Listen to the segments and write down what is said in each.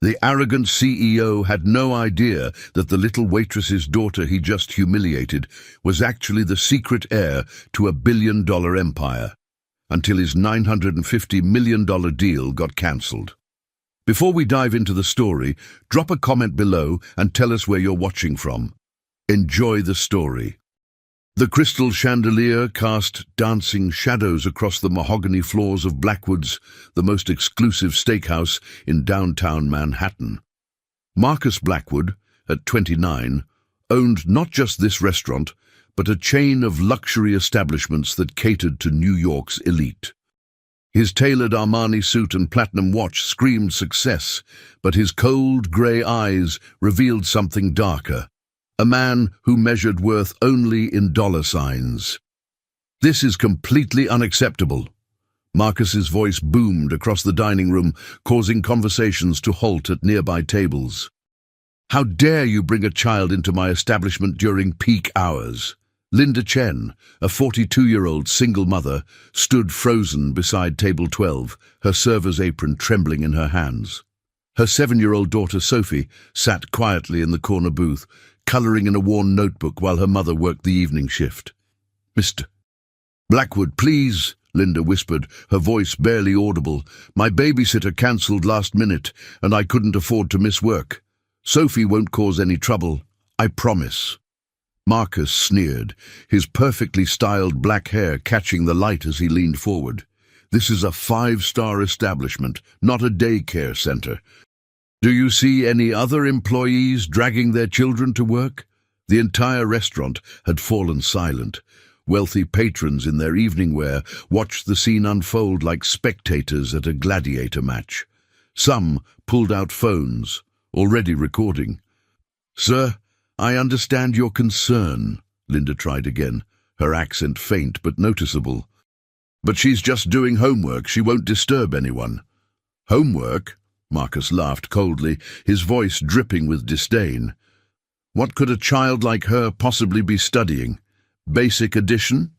The arrogant CEO had no idea that the little waitress's daughter he just humiliated was actually the secret heir to a billion-dollar empire, until his $950 million deal got cancelled. Before we dive into the story, drop a comment below and tell us where you're watching from. Enjoy the story. The crystal chandelier cast dancing shadows across the mahogany floors of Blackwood's, the most exclusive steakhouse in downtown Manhattan. Marcus Blackwood, at 29, owned not just this restaurant, but a chain of luxury establishments that catered to New York's elite. His tailored Armani suit and platinum watch screamed success, but his cold, grey eyes revealed something darker. A man who measured worth only in dollar signs. "This is completely unacceptable." Marcus's voice boomed across the dining room, causing conversations to halt at nearby tables. "How dare you bring a child into my establishment during peak hours?" Linda Chen, a 42-year-old single mother, stood frozen beside table 12, her server's apron trembling in her hands. Her 7-year-old daughter Sophie sat quietly in the corner booth, colouring in a worn notebook while her mother worked the evening shift. "Mr. Blackwood, please," Linda whispered, her voice barely audible. "My babysitter cancelled last minute, and I couldn't afford to miss work. Sophie won't cause any trouble, I promise." Marcus sneered, his perfectly styled black hair catching the light as he leaned forward. "This is a 5-star establishment, not a daycare centre. Do you see any other employees dragging their children to work?" The entire restaurant had fallen silent. Wealthy patrons in their evening wear watched the scene unfold like spectators at a gladiator match. Some pulled out phones, already recording. "Sir, I understand your concern," Linda tried again, her accent faint but noticeable. "But she's just doing homework. She won't disturb anyone." "Homework?" Marcus laughed coldly, his voice dripping with disdain. "What could a child like her possibly be studying? Basic addition?"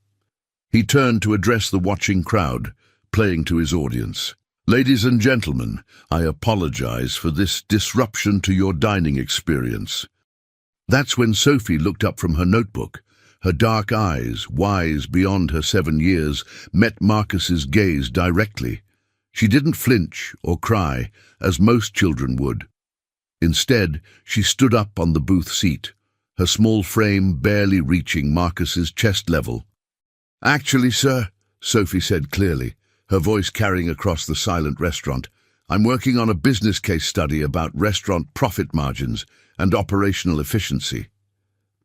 He turned to address the watching crowd, playing to his audience. "Ladies and gentlemen, I apologize for this disruption to your dining experience." That's when Sophie looked up from her notebook. Her dark eyes, wise beyond her 7 years, met Marcus's gaze directly. She didn't flinch or cry, as most children would. Instead, she stood up on the booth seat, her small frame barely reaching Marcus's chest level. "Actually, sir," Sophie said clearly, her voice carrying across the silent restaurant, "I'm working on a business case study about restaurant profit margins and operational efficiency."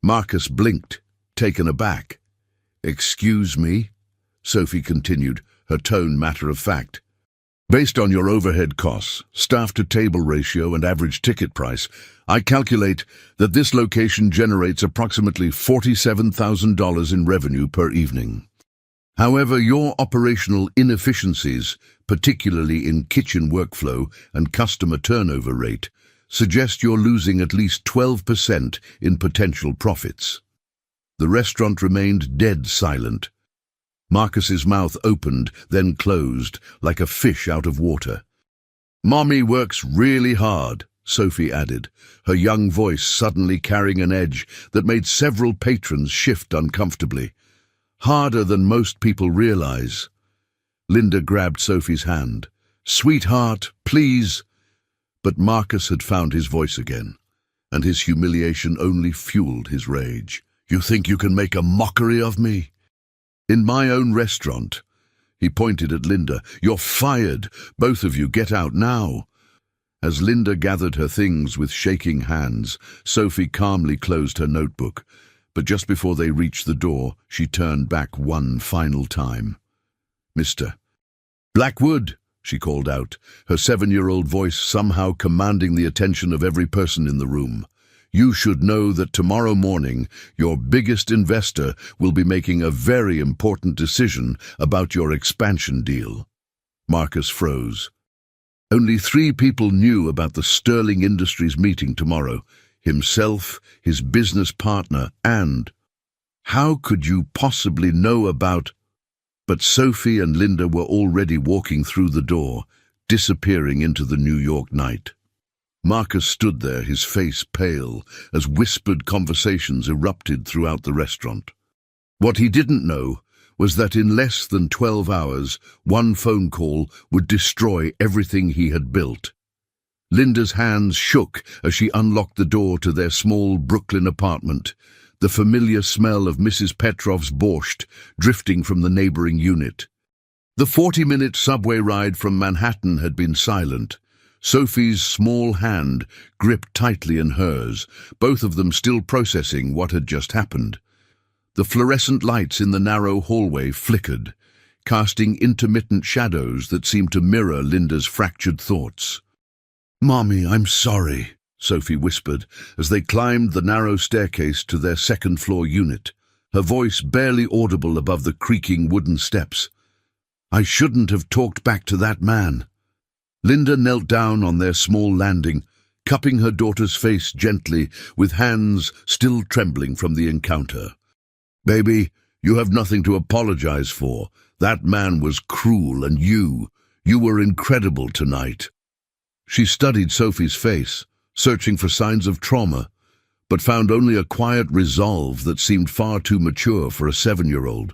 Marcus blinked, taken aback. "Excuse me?" Sophie continued, her tone matter-of-fact. "Based on your overhead costs, staff-to-table ratio and average ticket price, I calculate that this location generates approximately $47,000 in revenue per evening. However, your operational inefficiencies, particularly in kitchen workflow and customer turnover rate, suggest you're losing at least 12% in potential profits." The restaurant remained dead silent. Marcus's mouth opened, then closed, like a fish out of water. "Mommy works really hard," Sophie added, her young voice suddenly carrying an edge that made several patrons shift uncomfortably. "Harder than most people realize." Linda grabbed Sophie's hand. "Sweetheart, please." But Marcus had found his voice again, and his humiliation only fueled his rage. "You think you can make a mockery of me? In my own restaurant?" He pointed at Linda. "You're fired. Both of you get out now." As Linda gathered her things with shaking hands, Sophie calmly closed her notebook. But just before they reached the door, she turned back one final time. "Mr. Blackwood," she called out, her 7-year-old voice somehow commanding the attention of every person in the room. "You should know that tomorrow morning your biggest investor will be making a very important decision about your expansion deal." Marcus froze. Only 3 people knew about the Sterling Industries meeting tomorrow: himself, his business partner, and... How could you possibly know about... But Sophie and Linda were already walking through the door, disappearing into the New York night. Marcus stood there, his face pale, as whispered conversations erupted throughout the restaurant. What he didn't know was that in less than 12 hours, one phone call would destroy everything he had built. Linda's hands shook as she unlocked the door to their small Brooklyn apartment, the familiar smell of Mrs. Petrov's borscht drifting from the neighboring unit. The 40-minute subway ride from Manhattan had been silent. Sophie's small hand gripped tightly in hers, both of them still processing what had just happened. The fluorescent lights in the narrow hallway flickered, casting intermittent shadows that seemed to mirror Linda's fractured thoughts. "Mommy, I'm sorry," Sophie whispered as they climbed the narrow staircase to their second-floor unit, her voice barely audible above the creaking wooden steps. "I shouldn't have talked back to that man." Linda knelt down on their small landing, cupping her daughter's face gently, with hands still trembling from the encounter. "Baby, you have nothing to apologize for. That man was cruel, and you were incredible tonight." She studied Sophie's face, searching for signs of trauma, but found only a quiet resolve that seemed far too mature for a 7-year-old.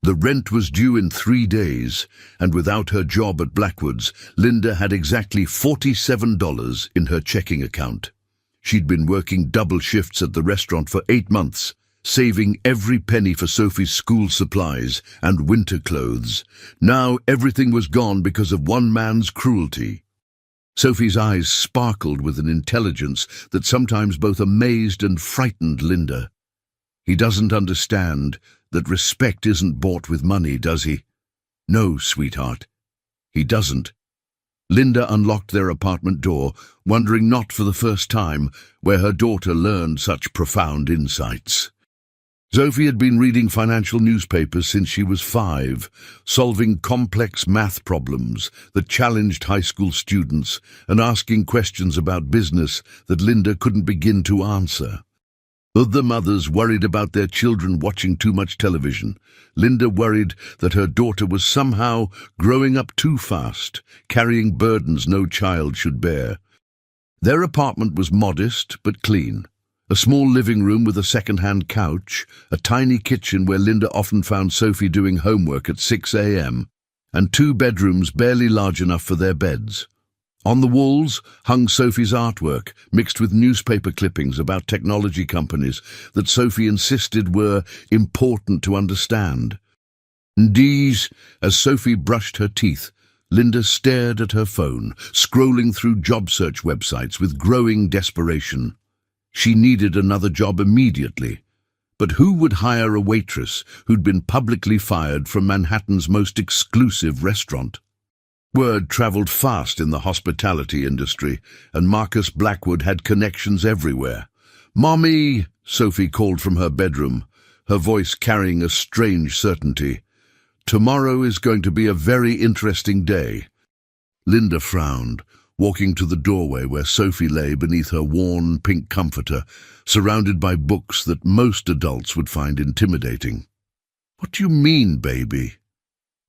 The rent was due in 3 days, and without her job at Blackwood's, Linda had exactly $47 in her checking account. She'd been working double shifts at the restaurant for 8 months, saving every penny for Sophie's school supplies and winter clothes. Now everything was gone because of one man's cruelty. Sophie's eyes sparkled with an intelligence that sometimes both amazed and frightened Linda. "He doesn't understand that respect isn't bought with money, does he?" "No, sweetheart, he doesn't." Linda unlocked their apartment door, wondering not for the first time where her daughter learned such profound insights. Sophie had been reading financial newspapers since she was 5, solving complex math problems that challenged high school students and asking questions about business that Linda couldn't begin to answer. Other mothers worried about their children watching too much television. Linda worried that her daughter was somehow growing up too fast, carrying burdens no child should bear. Their apartment was modest but clean. A small living room with a second-hand couch, a tiny kitchen where Linda often found Sophie doing homework at 6 a.m., and 2 bedrooms barely large enough for their beds. On the walls hung Sophie's artwork, mixed with newspaper clippings about technology companies that Sophie insisted were important to understand. These, as Sophie brushed her teeth, Linda stared at her phone, scrolling through job search websites with growing desperation. She needed another job immediately. But who would hire a waitress who'd been publicly fired from Manhattan's most exclusive restaurant? Word traveled fast in the hospitality industry, and Marcus Blackwood had connections everywhere. "Mommy," Sophie called from her bedroom, her voice carrying a strange certainty. "Tomorrow is going to be a very interesting day." Linda frowned, walking to the doorway where Sophie lay beneath her worn pink comforter, surrounded by books that most adults would find intimidating. "What do you mean, baby?"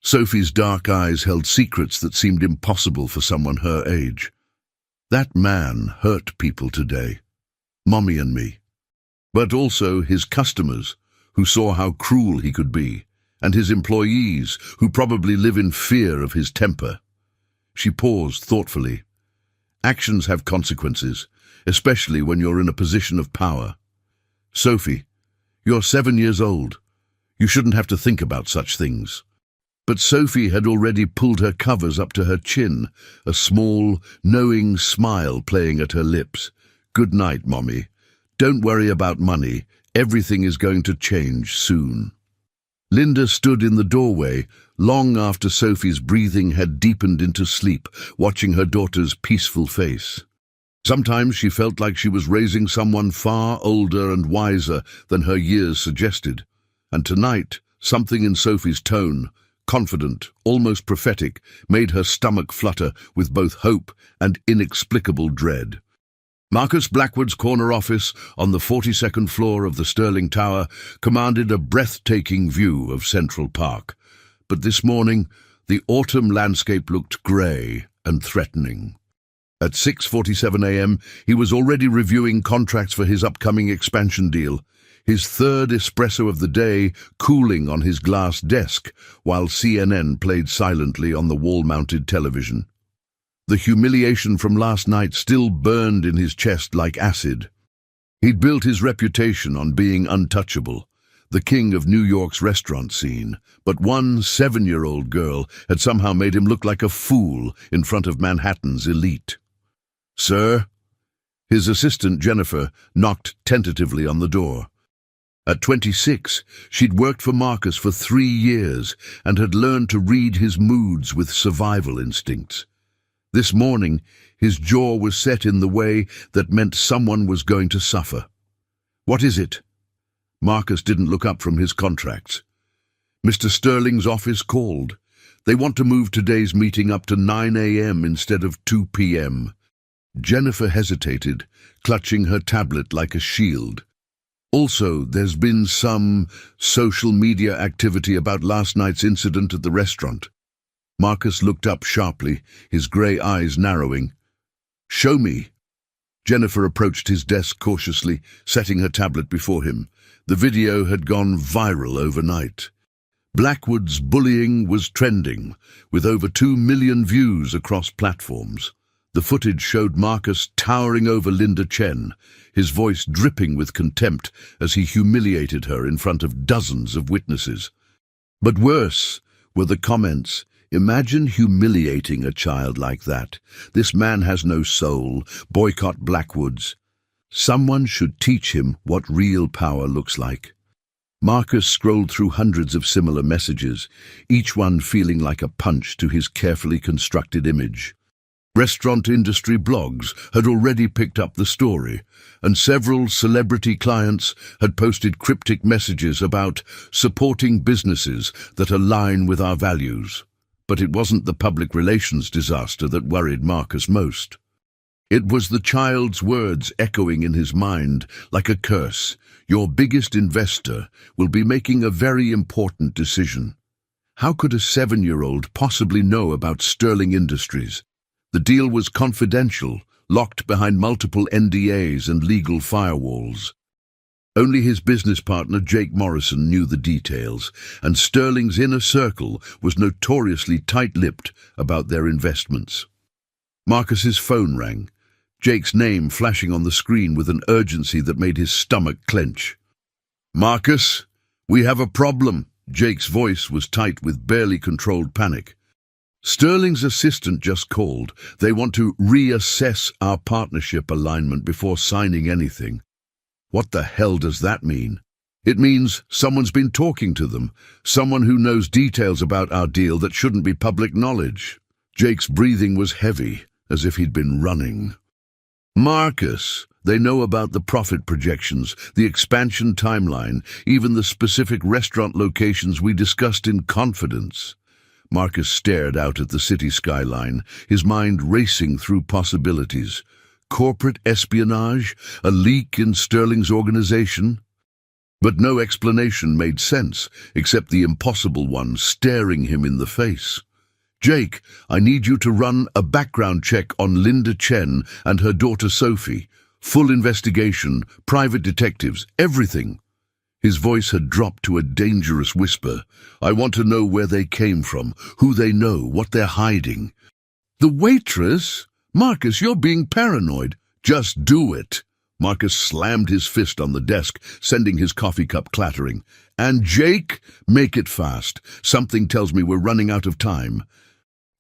Sophie's dark eyes held secrets that seemed impossible for someone her age. "That man hurt people today, Mommy and me, but also his customers, who saw how cruel he could be, and his employees, who probably live in fear of his temper." She paused thoughtfully. Actions have consequences, especially when you're in a position of power. "Sophie, you're 7 years old. You shouldn't have to think about such things." But Sophie had already pulled her covers up to her chin, a small, knowing smile playing at her lips. "Good night, Mommy. Don't worry about money. Everything is going to change soon." Linda stood in the doorway, long after Sophie's breathing had deepened into sleep, watching her daughter's peaceful face. Sometimes she felt like she was raising someone far older and wiser than her years suggested. And tonight, something in Sophie's tone, confident, almost prophetic, made her stomach flutter with both hope and inexplicable dread. Marcus Blackwood's corner office on the 42nd floor of the Sterling Tower commanded a breathtaking view of Central Park. But this morning, the autumn landscape looked grey and threatening. At 6:47 a.m., he was already reviewing contracts for his upcoming expansion deal, his third espresso of the day cooling on his glass desk while CNN played silently on the wall-mounted television. The humiliation from last night still burned in his chest like acid. He'd built his reputation on being untouchable, the king of New York's restaurant scene, but one 7-year-old girl had somehow made him look like a fool in front of Manhattan's elite. "Sir?" His assistant, Jennifer, knocked tentatively on the door. At 26, she'd worked for Marcus for 3 years and had learned to read his moods with survival instincts. This morning, his jaw was set in the way that meant someone was going to suffer. "What is it?" Marcus didn't look up from his contracts. "Mr. Sterling's office called. They want to move today's meeting up to 9 a.m. instead of 2 p.m. Jennifer hesitated, clutching her tablet like a shield. "Also, there's been some social media activity about last night's incident at the restaurant." Marcus looked up sharply, his grey eyes narrowing. "Show me." Jennifer approached his desk cautiously, setting her tablet before him. The video had gone viral overnight. Blackwood's bullying was trending, with over 2 million views across platforms. The footage showed Marcus towering over Linda Chen, his voice dripping with contempt as he humiliated her in front of dozens of witnesses. But worse were the comments. "Imagine humiliating a child like that. This man has no soul. Boycott Blackwood's." Someone should teach him what real power looks like. Marcus scrolled through hundreds of similar messages, each one feeling like a punch to his carefully constructed image. Restaurant industry blogs had already picked up the story, and several celebrity clients had posted cryptic messages about supporting businesses that align with our values. But it wasn't the public relations disaster that worried Marcus most. It was the child's words echoing in his mind like a curse. "Your biggest investor will be making a very important decision." How could a 7-year-old possibly know about Sterling Industries? The deal was confidential, locked behind multiple NDAs and legal firewalls. Only his business partner, Jake Morrison, knew the details, and Sterling's inner circle was notoriously tight-lipped about their investments. Marcus's phone rang, Jake's name flashing on the screen with an urgency that made his stomach clench. "Marcus, we have a problem." Jake's voice was tight with barely controlled panic. "Sterling's assistant just called. They want to reassess our partnership alignment before signing anything." "What the hell does that mean?" "It means someone's been talking to them, someone who knows details about our deal that shouldn't be public knowledge." Jake's breathing was heavy, as if he'd been running. "Marcus, they know about the profit projections, the expansion timeline, even the specific restaurant locations we discussed in confidence." Marcus stared out at the city skyline, his mind racing through possibilities. Corporate espionage? A leak in Sterling's organization? But no explanation made sense, except the impossible one staring him in the face. "Jake, I need you to run a background check on Linda Chen and her daughter Sophie. Full investigation, private detectives, everything." His voice had dropped to a dangerous whisper. "I want to know where they came from, who they know, what they're hiding." "The waitress? Marcus, you're being paranoid." "Just do it." Marcus slammed his fist on the desk, sending his coffee cup clattering. "And Jake, make it fast. Something tells me we're running out of time."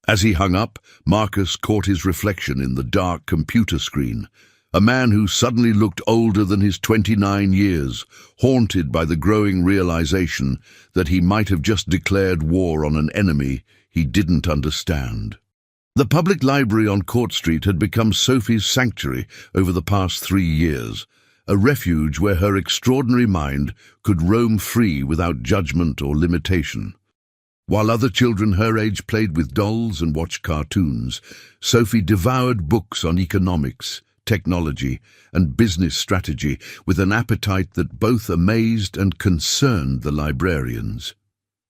As he hung up, Marcus caught his reflection in the dark computer screen. A man who suddenly looked older than his 29 years, haunted by the growing realization that he might have just declared war on an enemy he didn't understand. The public library on Court Street had become Sophie's sanctuary over the past 3 years, a refuge where her extraordinary mind could roam free without judgment or limitation. While other children her age played with dolls and watched cartoons, Sophie devoured books on economics, technology, and business strategy with an appetite that both amazed and concerned the librarians.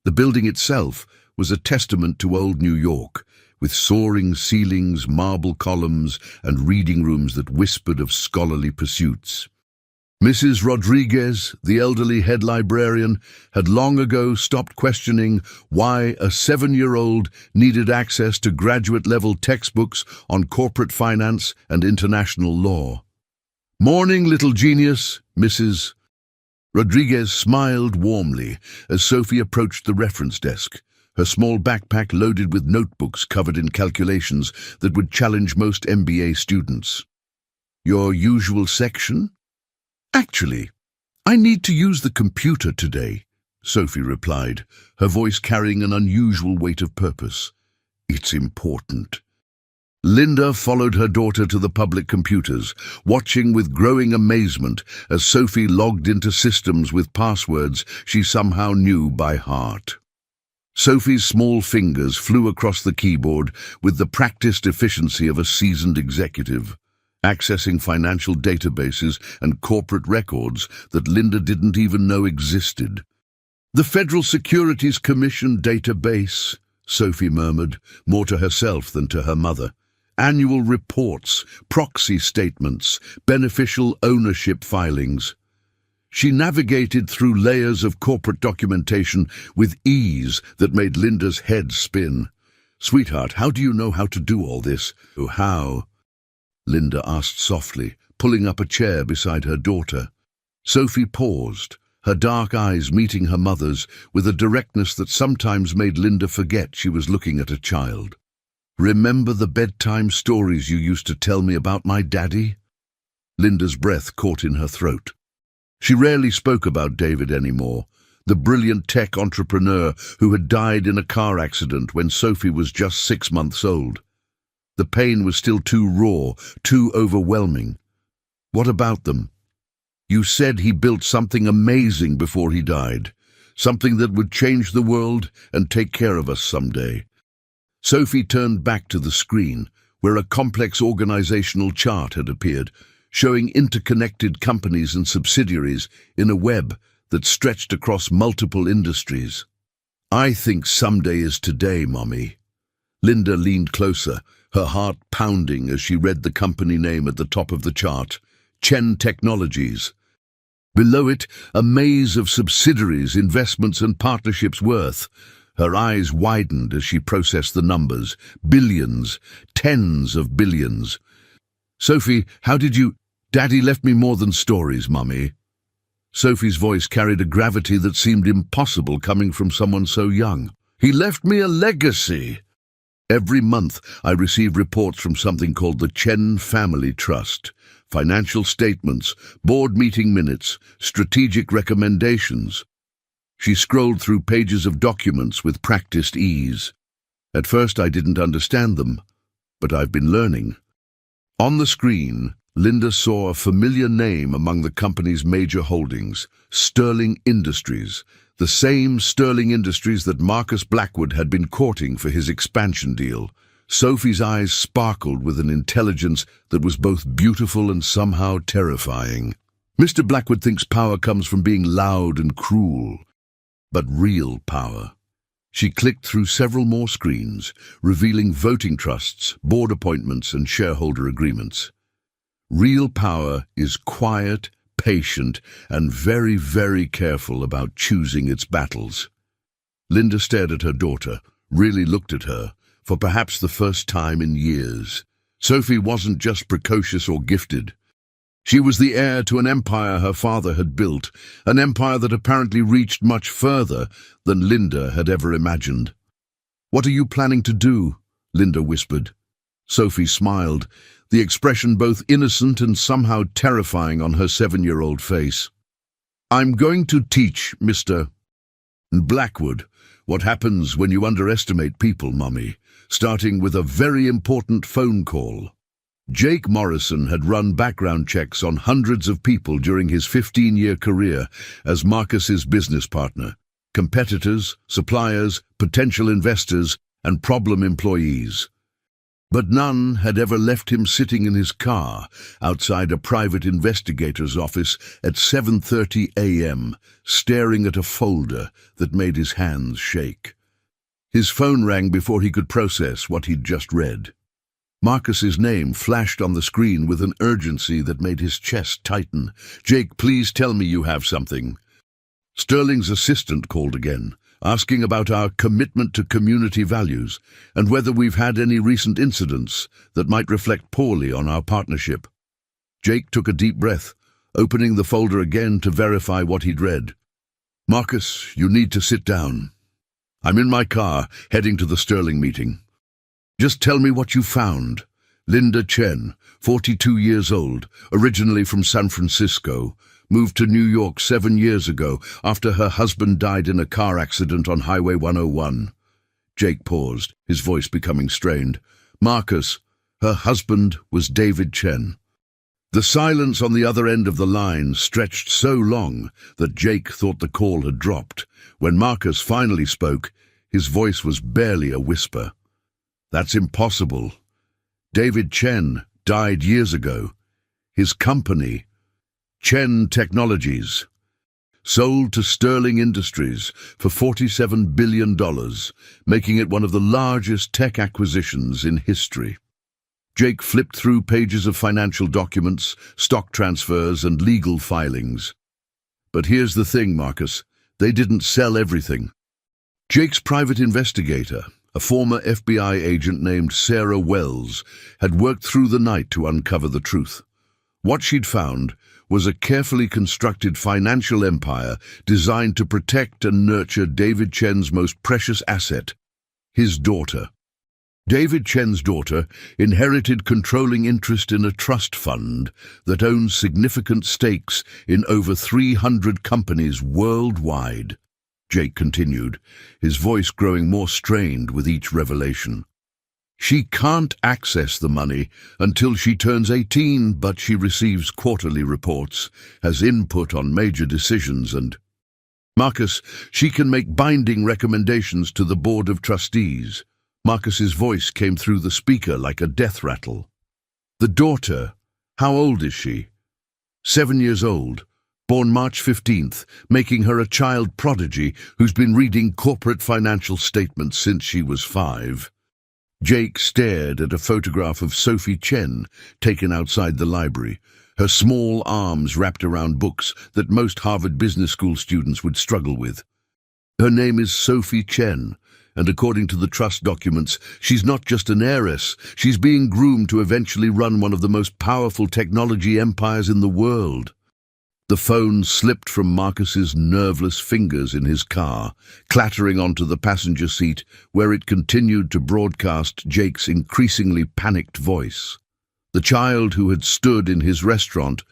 The building itself was a testament to old New York, with soaring ceilings, marble columns, and reading rooms that whispered of scholarly pursuits. Mrs. Rodriguez, the elderly head librarian, had long ago stopped questioning why a 7-year-old needed access to graduate-level textbooks on corporate finance and international law. "Morning, little genius," Mrs. Rodriguez smiled warmly as Sophie approached the reference desk, her small backpack loaded with notebooks covered in calculations that would challenge most MBA students. "Your usual section?" "Actually, I need to use the computer today," Sophie replied, her voice carrying an unusual weight of purpose. "It's important." Linda followed her daughter to the public computers, watching with growing amazement as Sophie logged into systems with passwords she somehow knew by heart. Sophie's small fingers flew across the keyboard with the practiced efficiency of a seasoned executive, accessing financial databases and corporate records that Linda didn't even know existed. "The Federal Securities Commission database," Sophie murmured, more to herself than to her mother. "Annual reports, proxy statements, beneficial ownership filings." She navigated through layers of corporate documentation with ease that made Linda's head spin. "Sweetheart, how do you know how to do all this?" "Oh, how?" Linda asked softly, pulling up a chair beside her daughter. Sophie paused, her dark eyes meeting her mother's with a directness that sometimes made Linda forget she was looking at a child. "Remember the bedtime stories you used to tell me about my daddy?" Linda's breath caught in her throat. She rarely spoke about David anymore, the brilliant tech entrepreneur who had died in a car accident when Sophie was just 6 months old. The pain was still too raw, too overwhelming. "What about them?" "You said he built something amazing before he died, something that would change the world and take care of us someday." Sophie turned back to the screen, where a complex organizational chart had appeared, showing interconnected companies and subsidiaries in a web that stretched across multiple industries. "I think someday is today, Mommy." Linda leaned closer, her heart pounding as she read the company name at the top of the chart, Chen Technologies. Below it, a maze of subsidiaries, investments and partnerships worth. Her eyes widened as she processed the numbers. Billions, tens of billions. "Sophie, how did you—" "Daddy left me more than stories, Mummy." Sophie's voice carried a gravity that seemed impossible coming from someone so young. "He left me a legacy." "Every month I receive reports from something called the Chen Family Trust. Financial statements, board meeting minutes, strategic recommendations." She scrolled through pages of documents with practiced ease. "At first I didn't understand them, but I've been learning." On the screen, Linda saw a familiar name among the company's major holdings, Sterling Industries, the same Sterling Industries that Marcus Blackwood had been courting for his expansion deal. Sophie's eyes sparkled with an intelligence that was both beautiful and somehow terrifying. "Mr. Blackwood thinks power comes from being loud and cruel, but real power." She clicked through several more screens, revealing voting trusts, board appointments, and shareholder agreements. Real power is quiet, patient, and very, very careful about choosing its battles. Linda stared at her daughter, really looked at her, for perhaps the first time in years. Sophie wasn't just precocious or gifted. She was the heir to an empire her father had built, an empire that apparently reached much further than Linda had ever imagined. "What are you planning to do?" Linda whispered. Sophie smiled, the expression both innocent and somehow terrifying on her 7-year-old face. "I'm going to teach Mr. Blackwood what happens when you underestimate people, Mummy, starting with a very important phone call." Jake Morrison had run background checks on hundreds of people during his 15-year career as Marcus's business partner, competitors, suppliers, potential investors, and problem employees. But none had ever left him sitting in his car outside a private investigator's office at 7:30 a.m., staring at a folder that made his hands shake. His phone rang before he could process what he'd just read. Marcus's name flashed on the screen with an urgency that made his chest tighten. "Jake, please tell me you have something." Sterling's assistant called again, asking about our commitment to community values and whether we've had any recent incidents that might reflect poorly on our partnership. Jake took a deep breath, opening the folder again to verify what he'd read. "Marcus, you need to sit down. I'm in my car, heading to the Sterling meeting. Just tell me what you found." Linda Chen, 42 years old, originally from San Francisco, moved to New York 7 years ago after her husband died in a car accident on Highway 101. Jake paused, his voice becoming strained. "Marcus, her husband was David Chen." The silence on the other end of the line stretched so long that Jake thought the call had dropped. When Marcus finally spoke, his voice was barely a whisper. "That's impossible. David Chen died years ago. His company, Chen Technologies, sold to Sterling Industries for $47 billion, making it one of the largest tech acquisitions in history." Jake flipped through pages of financial documents, stock transfers, and legal filings. "But here's the thing, Marcus. They didn't sell everything." Jake's private investigator, a former FBI agent named Sarah Wells, had worked through the night to uncover the truth. What she'd found was a carefully constructed financial empire designed to protect and nurture David Chen's most precious asset, his daughter. David Chen's daughter inherited controlling interest in a trust fund that owns significant stakes in over 300 companies worldwide. Jake continued, his voice growing more strained with each revelation. "She can't access the money until she turns 18, but she receives quarterly reports, has input on major decisions, and Marcus, she can make binding recommendations to the board of trustees." Marcus's voice came through the speaker like a death rattle. "The daughter, how old is she?" 7 years old, born March 15th, making her a child prodigy who's been reading corporate financial statements since she was 5. Jake stared at a photograph of Sophie Chen taken outside the library, her small arms wrapped around books that most Harvard Business School students would struggle with. Her name is Sophie Chen, and according to the trust documents, she's not just an heiress, she's being groomed to eventually run one of the most powerful technology empires in the world. The phone slipped from Marcus's nerveless fingers in his car, clattering onto the passenger seat, where it continued to broadcast Jake's increasingly panicked voice. The child who had stood in his restaurant,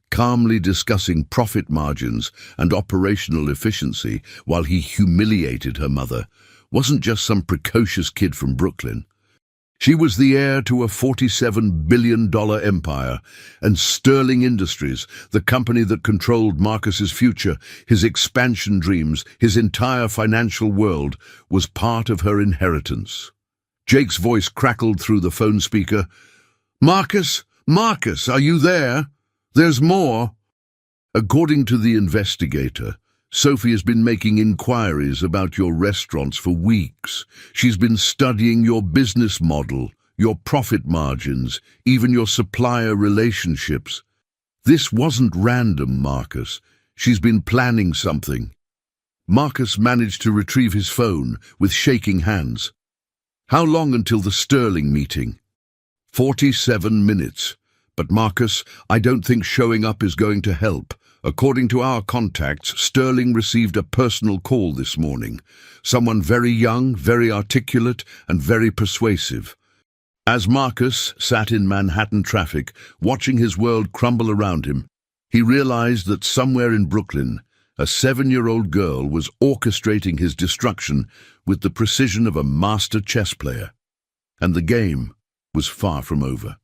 calmly discussing profit margins and operational efficiency while he humiliated her mother, wasn't just some precocious kid from Brooklyn. She was the heir to a $47 billion empire, and Sterling Industries, the company that controlled Marcus's future, his expansion dreams, his entire financial world, was part of her inheritance. Jake's voice crackled through the phone speaker. "Marcus, Marcus, are you there? There's more." According to the investigator, Sophie has been making inquiries about your restaurants for weeks. She's been studying your business model, your profit margins, even your supplier relationships. This wasn't random, Marcus. She's been planning something. Marcus managed to retrieve his phone with shaking hands. "How long until the Sterling meeting?" 47 minutes. But Marcus, I don't think showing up is going to help. According to our contacts, Sterling received a personal call this morning. Someone very young, very articulate, and very persuasive. As Marcus sat in Manhattan traffic, watching his world crumble around him, he realized that somewhere in Brooklyn, a 7-year-old girl was orchestrating his destruction with the precision of a master chess player. And the game was far from over.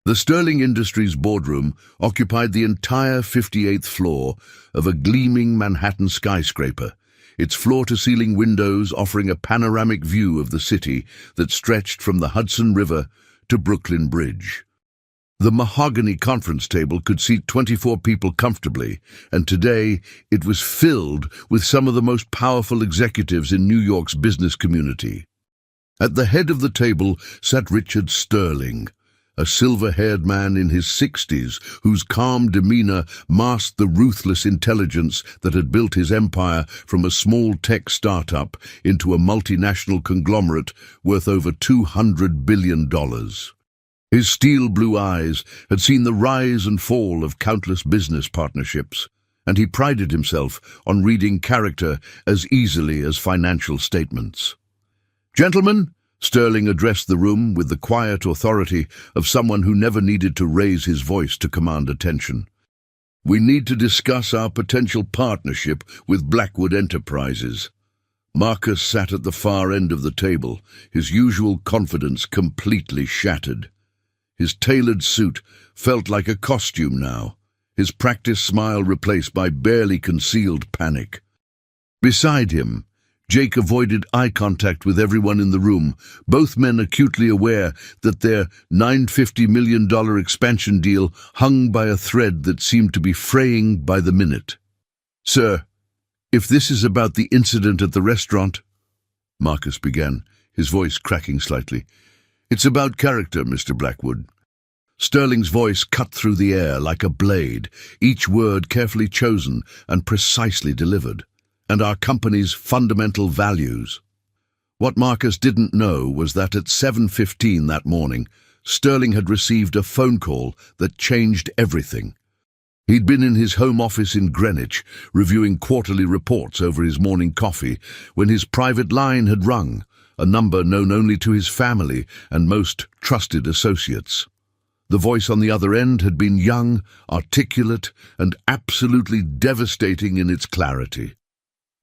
The Sterling Industries boardroom occupied the entire 58th floor of a gleaming Manhattan skyscraper, its floor-to-ceiling windows offering a panoramic view of the city that stretched from the Hudson River to Brooklyn Bridge. The mahogany conference table could seat 24 people comfortably, and today it was filled with some of the most powerful executives in New York's business community. At the head of the table sat Richard Sterling, a silver-haired man in his 60s whose calm demeanor masked the ruthless intelligence that had built his empire from a small tech startup into a multinational conglomerate worth over $200 billion. His steel-blue eyes had seen the rise and fall of countless business partnerships, and he prided himself on reading character as easily as financial statements. "Gentlemen," Sterling addressed the room with the quiet authority of someone who never needed to raise his voice to command attention. "We need to discuss our potential partnership with Blackwood Enterprises." Marcus sat at the far end of the table, his usual confidence completely shattered. His tailored suit felt like a costume now, his practiced smile replaced by barely concealed panic. Beside him, Jake avoided eye contact with everyone in the room, both men acutely aware that their $950 million expansion deal hung by a thread that seemed to be fraying by the minute. "Sir, if this is about the incident at the restaurant," Marcus began, his voice cracking slightly, "it's about character, Mr. Blackwood." Sterling's voice cut through the air like a blade, each word carefully chosen and precisely delivered. "And our company's fundamental values." What Marcus didn't know was that at 7:15 that morning, Sterling had received a phone call that changed everything. He'd been in his home office in Greenwich, reviewing quarterly reports over his morning coffee, when his private line had rung, a number known only to his family and most trusted associates. The voice on the other end had been young, articulate, and absolutely devastating in its clarity.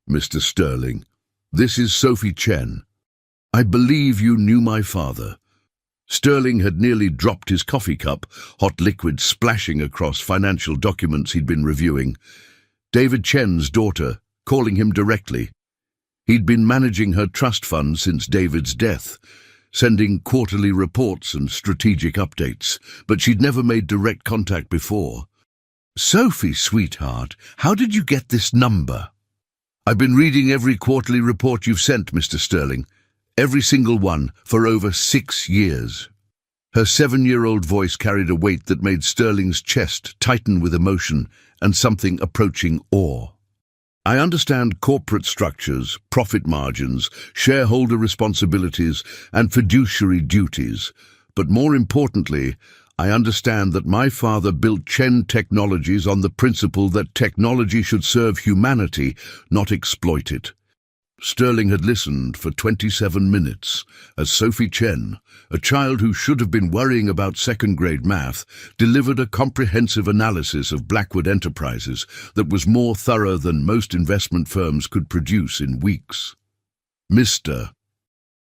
"Mr. Sterling, this is Sophie Chen. I believe you knew my father." Sterling had nearly dropped his coffee cup, hot liquid splashing across financial documents he'd been reviewing. David Chen's daughter, calling him directly. He'd been managing her trust fund since David's death, sending quarterly reports and strategic updates, but she'd never made direct contact before. "Sophie, sweetheart, how did you get this number?" "I've been reading every quarterly report you've sent, Mr. Sterling. Every single one, for over 6 years. Her 7-year-old voice carried a weight that made Sterling's chest tighten with emotion and something approaching awe. "I understand corporate structures, profit margins, shareholder responsibilities, and fiduciary duties, but more importantly, I understand that my father built Chen Technologies on the principle that technology should serve humanity, not exploit it." Sterling had listened for 27 minutes as Sophie Chen, a child who should have been worrying about second-grade math, delivered a comprehensive analysis of Blackwood Enterprises that was more thorough than most investment firms could produce in weeks. "Mr.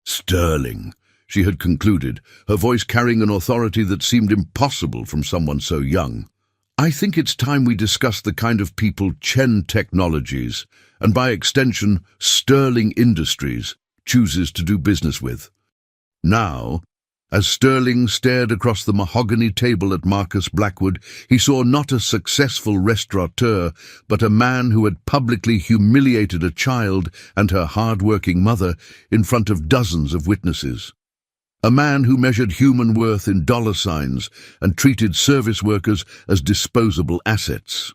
Sterling," she had concluded, her voice carrying an authority that seemed impossible from someone so young, "I think it's time we discuss the kind of people Chen Technologies, and by extension Sterling Industries, chooses to do business with." Now, as Sterling stared across the mahogany table at Marcus Blackwood, he saw not a successful restaurateur, but a man who had publicly humiliated a child and her hard-working mother in front of dozens of witnesses. A man who measured human worth in dollar signs and treated service workers as disposable assets.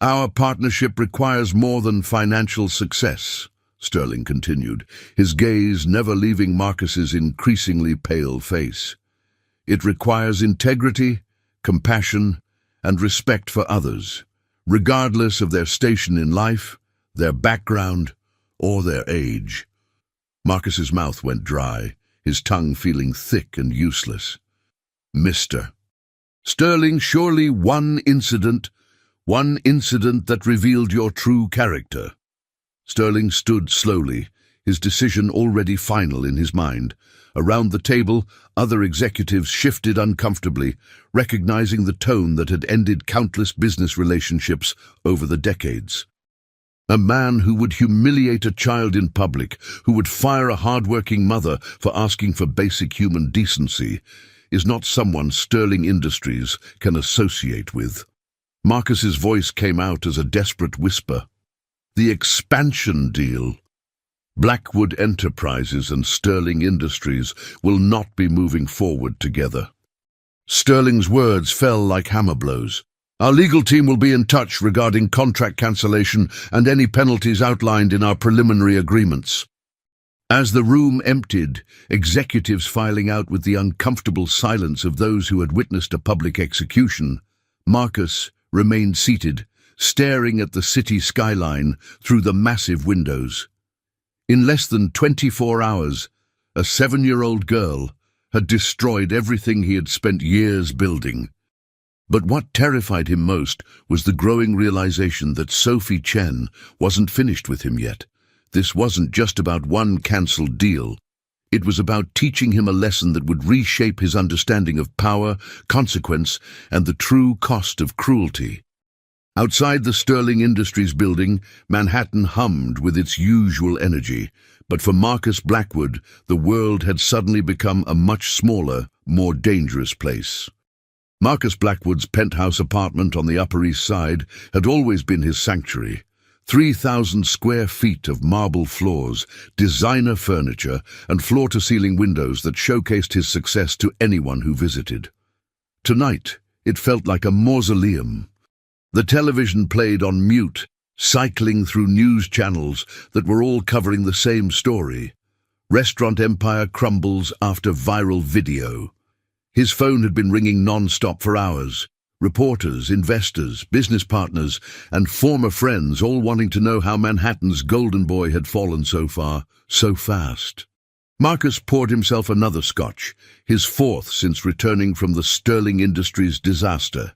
"Our partnership requires more than financial success," Sterling continued, his gaze never leaving Marcus's increasingly pale face. "It requires integrity, compassion, and respect for others, regardless of their station in life, their background, or their age." Marcus's mouth went dry, his tongue feeling thick and useless. "Mr. Sterling, surely one incident that revealed your true character." Sterling stood slowly, his decision already final in his mind. Around the table, other executives shifted uncomfortably, recognizing the tone that had ended countless business relationships over the decades. A man who would humiliate a child in public, who would fire a hard-working mother for asking for basic human decency. is not someone Sterling Industries can associate with. Marcus's voice came out as a desperate whisper. The expansion deal. Blackwood Enterprises and Sterling Industries will not be moving forward together. Sterling's words fell like hammer blows. Our legal team will be in touch regarding contract cancellation and any penalties outlined in our preliminary agreements. As the room emptied, executives filing out with the uncomfortable silence of those who had witnessed a public execution, Marcus remained seated, staring at the city skyline through the massive windows. In less than 24 hours, a 7-year-old girl had destroyed everything he had spent years building. But what terrified him most was the growing realization that Sophie Chen wasn't finished with him yet. This wasn't just about one cancelled deal. It was about teaching him a lesson that would reshape his understanding of power, consequence, and the true cost of cruelty. Outside the Sterling Industries building, Manhattan hummed with its usual energy, but for Marcus Blackwood, the world had suddenly become a much smaller, more dangerous place. Marcus Blackwood's penthouse apartment on the Upper East Side had always been his sanctuary. 3,000 square feet of marble floors, designer furniture, and floor-to-ceiling windows that showcased his success to anyone who visited. Tonight, it felt like a mausoleum. The television played on mute, cycling through news channels that were all covering the same story. Restaurant empire crumbles after viral video. His phone had been ringing non-stop for hours. Reporters, investors, business partners, and former friends all wanting to know how Manhattan's golden boy had fallen so far, so fast. Marcus poured himself another scotch, his fourth since returning from the Sterling Industries disaster.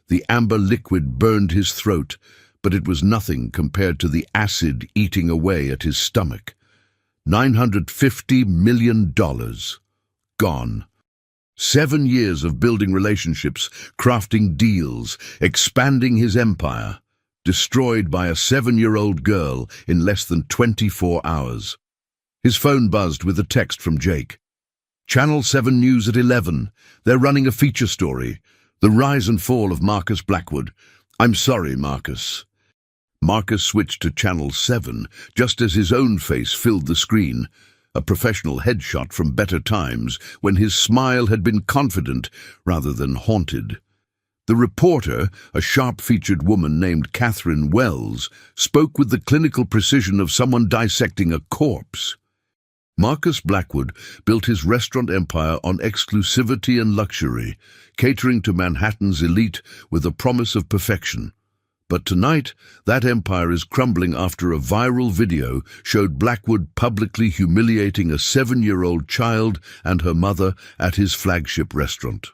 The amber liquid burned his throat, but it was nothing compared to the acid eating away at his stomach. $950 million. Gone. 7 years of building relationships, crafting deals, expanding his empire, destroyed by a 7-year-old girl in less than 24 hours. His phone buzzed with a text from Jake. Channel 7 News at 11. They're running a feature story. The rise and fall of Marcus Blackwood. I'm sorry, Marcus. Marcus switched to Channel 7 just as his own face filled the screen. A professional headshot from better times when his smile had been confident rather than haunted. The reporter, a sharp-featured woman named Catherine Wells, spoke with the clinical precision of someone dissecting a corpse. Marcus Blackwood built his restaurant empire on exclusivity and luxury, catering to Manhattan's elite with a promise of perfection. But tonight, that empire is crumbling after a viral video showed Blackwood publicly humiliating a 7-year-old child and her mother at his flagship restaurant.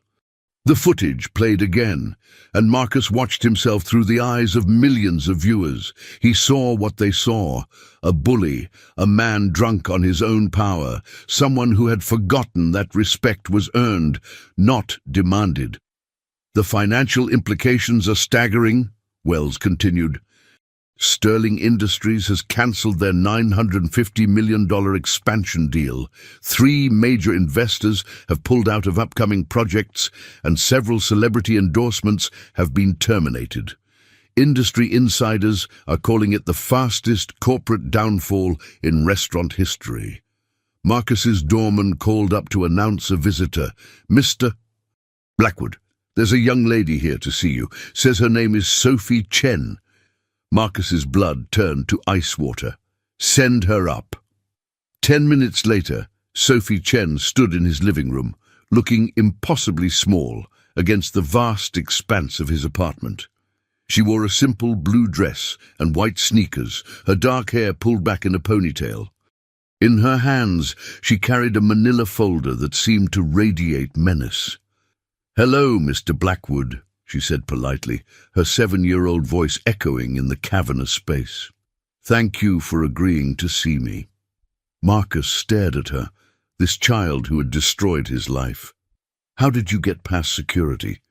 The footage played again, and Marcus watched himself through the eyes of millions of viewers. He saw what they saw: a bully, a man drunk on his own power, someone who had forgotten that respect was earned, not demanded. The financial implications are staggering, Wells continued. Sterling Industries has cancelled their $950 million expansion deal. 3 major investors have pulled out of upcoming projects, and several celebrity endorsements have been terminated. Industry insiders are calling it the fastest corporate downfall in restaurant history. Marcus's doorman called up to announce a visitor. Mr. Blackwood, there's a young lady here to see you. Says her name is Sophie Chen. Marcus's blood turned to ice water. Send her up. 10 minutes later, Sophie Chen stood in his living room, looking impossibly small against the vast expanse of his apartment. She wore a simple blue dress and white sneakers, her dark hair pulled back in a ponytail. In her hands, she carried a manila folder that seemed to radiate menace. "Hello, Mr. Blackwood," she said politely, her 7-year-old voice echoing in the cavernous space. "Thank you for agreeing to see me." Marcus stared at her, this child who had destroyed his life. "How did you get past security?"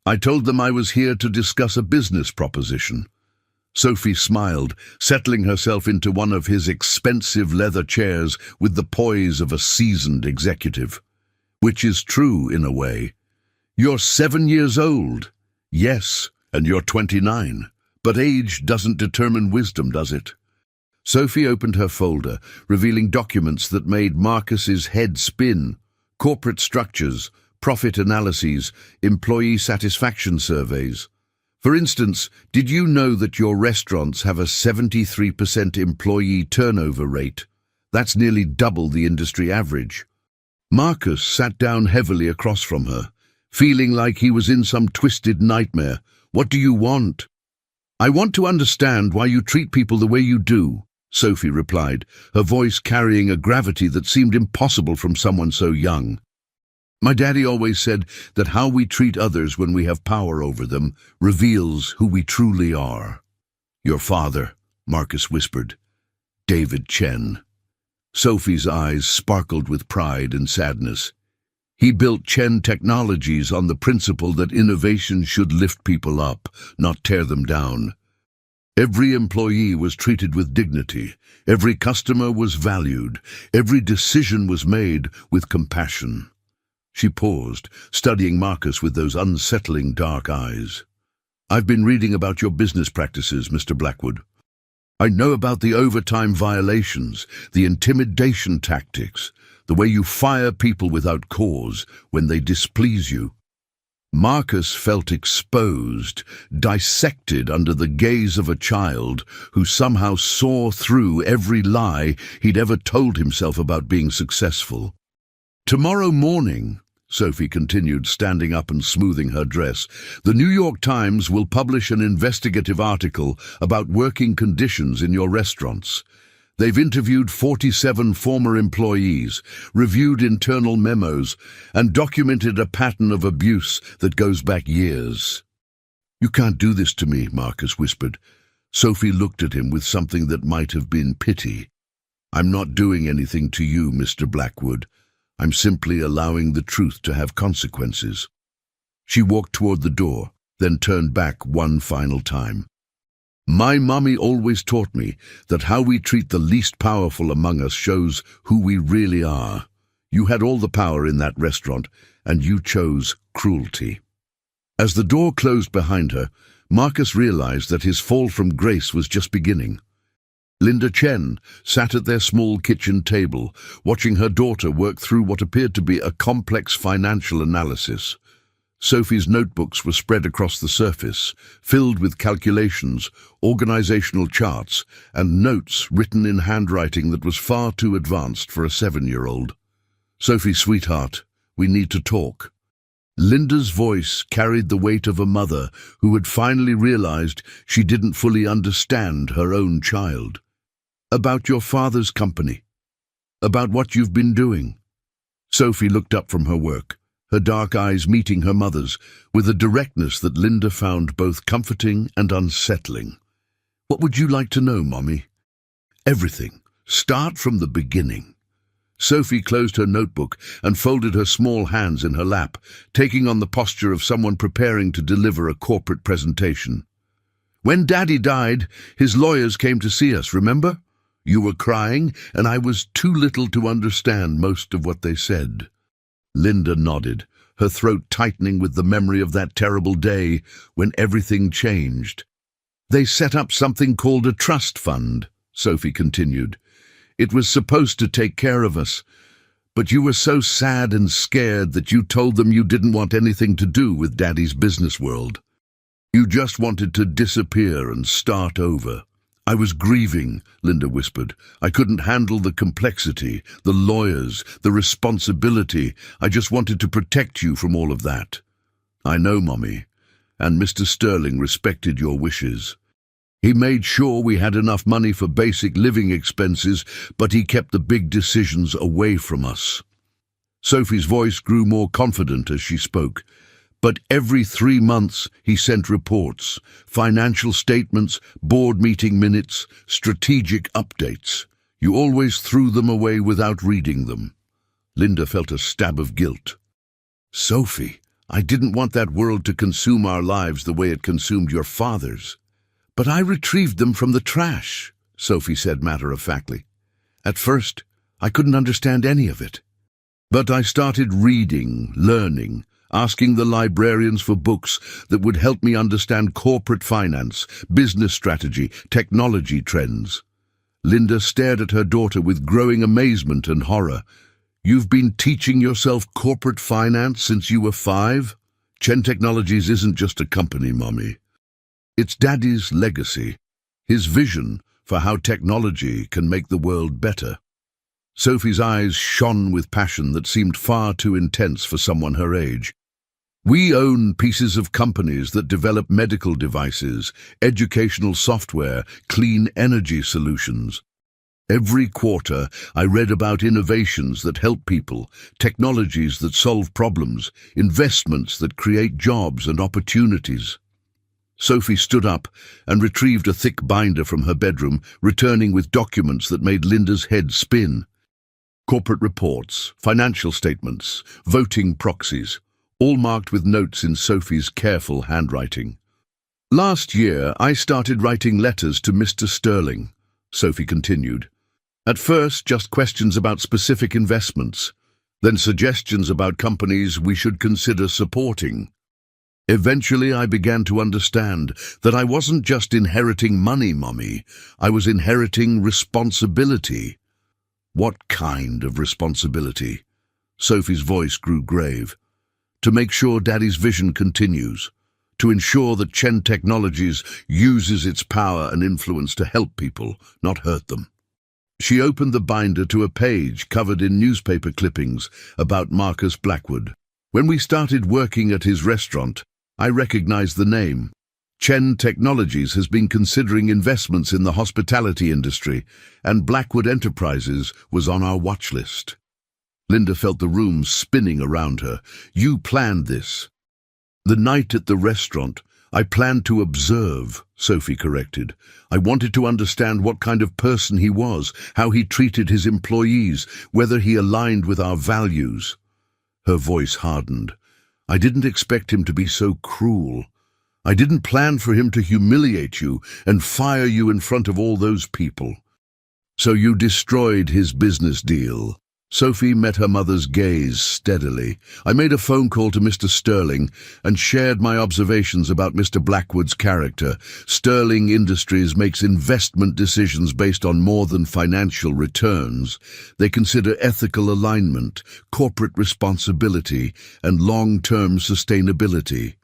"I told them I was here to discuss a business proposition." Sophie smiled, settling herself into one of his expensive leather chairs with the poise of a seasoned executive. Which is true in a way. You're 7 years old. Yes, and you're 29. But age doesn't determine wisdom, does it? Sophie opened her folder, revealing documents that made Marcus's head spin. Corporate structures, profit analyses, employee satisfaction surveys. For instance, did you know that your restaurants have a 73% employee turnover rate? That's nearly double the industry average. Marcus sat down heavily across from her, feeling like he was in some twisted nightmare. What do you want? I want to understand why you treat people the way you do, Sophie replied, her voice carrying a gravity that seemed impossible from someone so young. My daddy always said that how we treat others when we have power over them reveals who we truly are. Your father, Marcus whispered. David Chen. Sophie's eyes sparkled with pride and sadness. He built Chen Technologies on the principle that innovation should lift people up, not tear them down. Every employee was treated with dignity. Every customer was valued. Every decision was made with compassion. She paused, studying Marcus with those unsettling dark eyes. I've been reading about your business practices, Mr. Blackwood. I know about the overtime violations, the intimidation tactics, the way you fire people without cause when they displease you. Marcus felt exposed, dissected under the gaze of a child who somehow saw through every lie he'd ever told himself about being successful. Tomorrow morning, Sophie continued, standing up and smoothing her dress, the New York Times will publish an investigative article about working conditions in your restaurants. They've interviewed 47 former employees, reviewed internal memos, and documented a pattern of abuse that goes back years. You can't do this to me, Marcus whispered. Sophie looked at him with something that might have been pity. I'm not doing anything to you, Mr. Blackwood. I'm simply allowing the truth to have consequences. She walked toward the door, then turned back one final time. My mommy always taught me that how we treat the least powerful among us shows who we really are. You had all the power in that restaurant, and you chose cruelty. As the door closed behind her, Marcus realized that his fall from grace was just beginning. Linda Chen sat at their small kitchen table, watching her daughter work through what appeared to be a complex financial analysis. Sophie's notebooks were spread across the surface, filled with calculations, organizational charts, and notes written in handwriting that was far too advanced for a 7-year-old. Sophie, sweetheart, we need to talk. Linda's voice carried the weight of a mother who had finally realized she didn't fully understand her own child. About your father's company. About what you've been doing. Sophie looked up from her work, her dark eyes meeting her mother's, with a directness that Linda found both comforting and unsettling. What would you like to know, Mommy? Everything. Start from the beginning. Sophie closed her notebook and folded her small hands in her lap, taking on the posture of someone preparing to deliver a corporate presentation. When Daddy died, his lawyers came to see us, remember? You were crying, and I was too little to understand most of what they said. Linda nodded, her throat tightening with the memory of that terrible day when everything changed. They set up something called a trust fund, Sophie continued. It was supposed to take care of us, but you were so sad and scared that you told them you didn't want anything to do with Daddy's business world. You just wanted to disappear and start over. I was grieving, Linda whispered. I couldn't handle the complexity, the lawyers, the responsibility. I just wanted to protect you from all of that. I know, Mommy, and Mr. Sterling respected your wishes. He made sure we had enough money for basic living expenses, but he kept the big decisions away from us. Sophie's voice grew more confident as she spoke. But every 3 months he sent reports, financial statements, board meeting minutes, strategic updates. You always threw them away without reading them. Linda felt a stab of guilt. Sophie, I didn't want that world to consume our lives the way it consumed your father's. But I retrieved them from the trash, Sophie said matter-of-factly. At first, I couldn't understand any of it. But I started reading, learning, asking the librarians for books that would help me understand corporate finance, business strategy, technology trends. Linda stared at her daughter with growing amazement and horror. "You've been teaching yourself corporate finance since you were 5? Chen Technologies isn't just a company, Mommy. It's Daddy's legacy, his vision for how technology can make the world better." Sophie's eyes shone with passion that seemed far too intense for someone her age. "We own pieces of companies that develop medical devices, educational software, clean energy solutions. Every quarter, I read about innovations that help people, technologies that solve problems, investments that create jobs and opportunities." Sophie stood up and retrieved a thick binder from her bedroom, returning with documents that made Linda's head spin. Corporate reports, financial statements, voting proxies, all marked with notes in Sophie's careful handwriting. "Last year, I started writing letters to Mr. Sterling," Sophie continued. "At first, just questions about specific investments, then suggestions about companies we should consider supporting. Eventually, I began to understand that I wasn't just inheriting money, Mommy. I was inheriting responsibility." "What kind of responsibility?" Sophie's voice grew grave. "To make sure Daddy's vision continues, to ensure that Chen Technologies uses its power and influence to help people, not hurt them." She opened the binder to a page covered in newspaper clippings about Marcus Blackwood. "When we started working at his restaurant, I recognized the name. Chen Technologies has been considering investments in the hospitality industry, and Blackwood Enterprises was on our watch list." Linda felt the room spinning around her. "You planned this." "The night at the restaurant, I planned to observe," Sophie corrected. "I wanted to understand what kind of person he was, how he treated his employees, whether he aligned with our values." Her voice hardened. "I didn't expect him to be so cruel. I didn't plan for him to humiliate you and fire you in front of all those people." "So you destroyed his business deal." Sophie met her mother's gaze steadily. "I made a phone call to Mr. Sterling and shared my observations about Mr. Blackwood's character. Sterling Industries makes investment decisions based on more than financial returns. They consider ethical alignment, corporate responsibility, and long-term sustainability.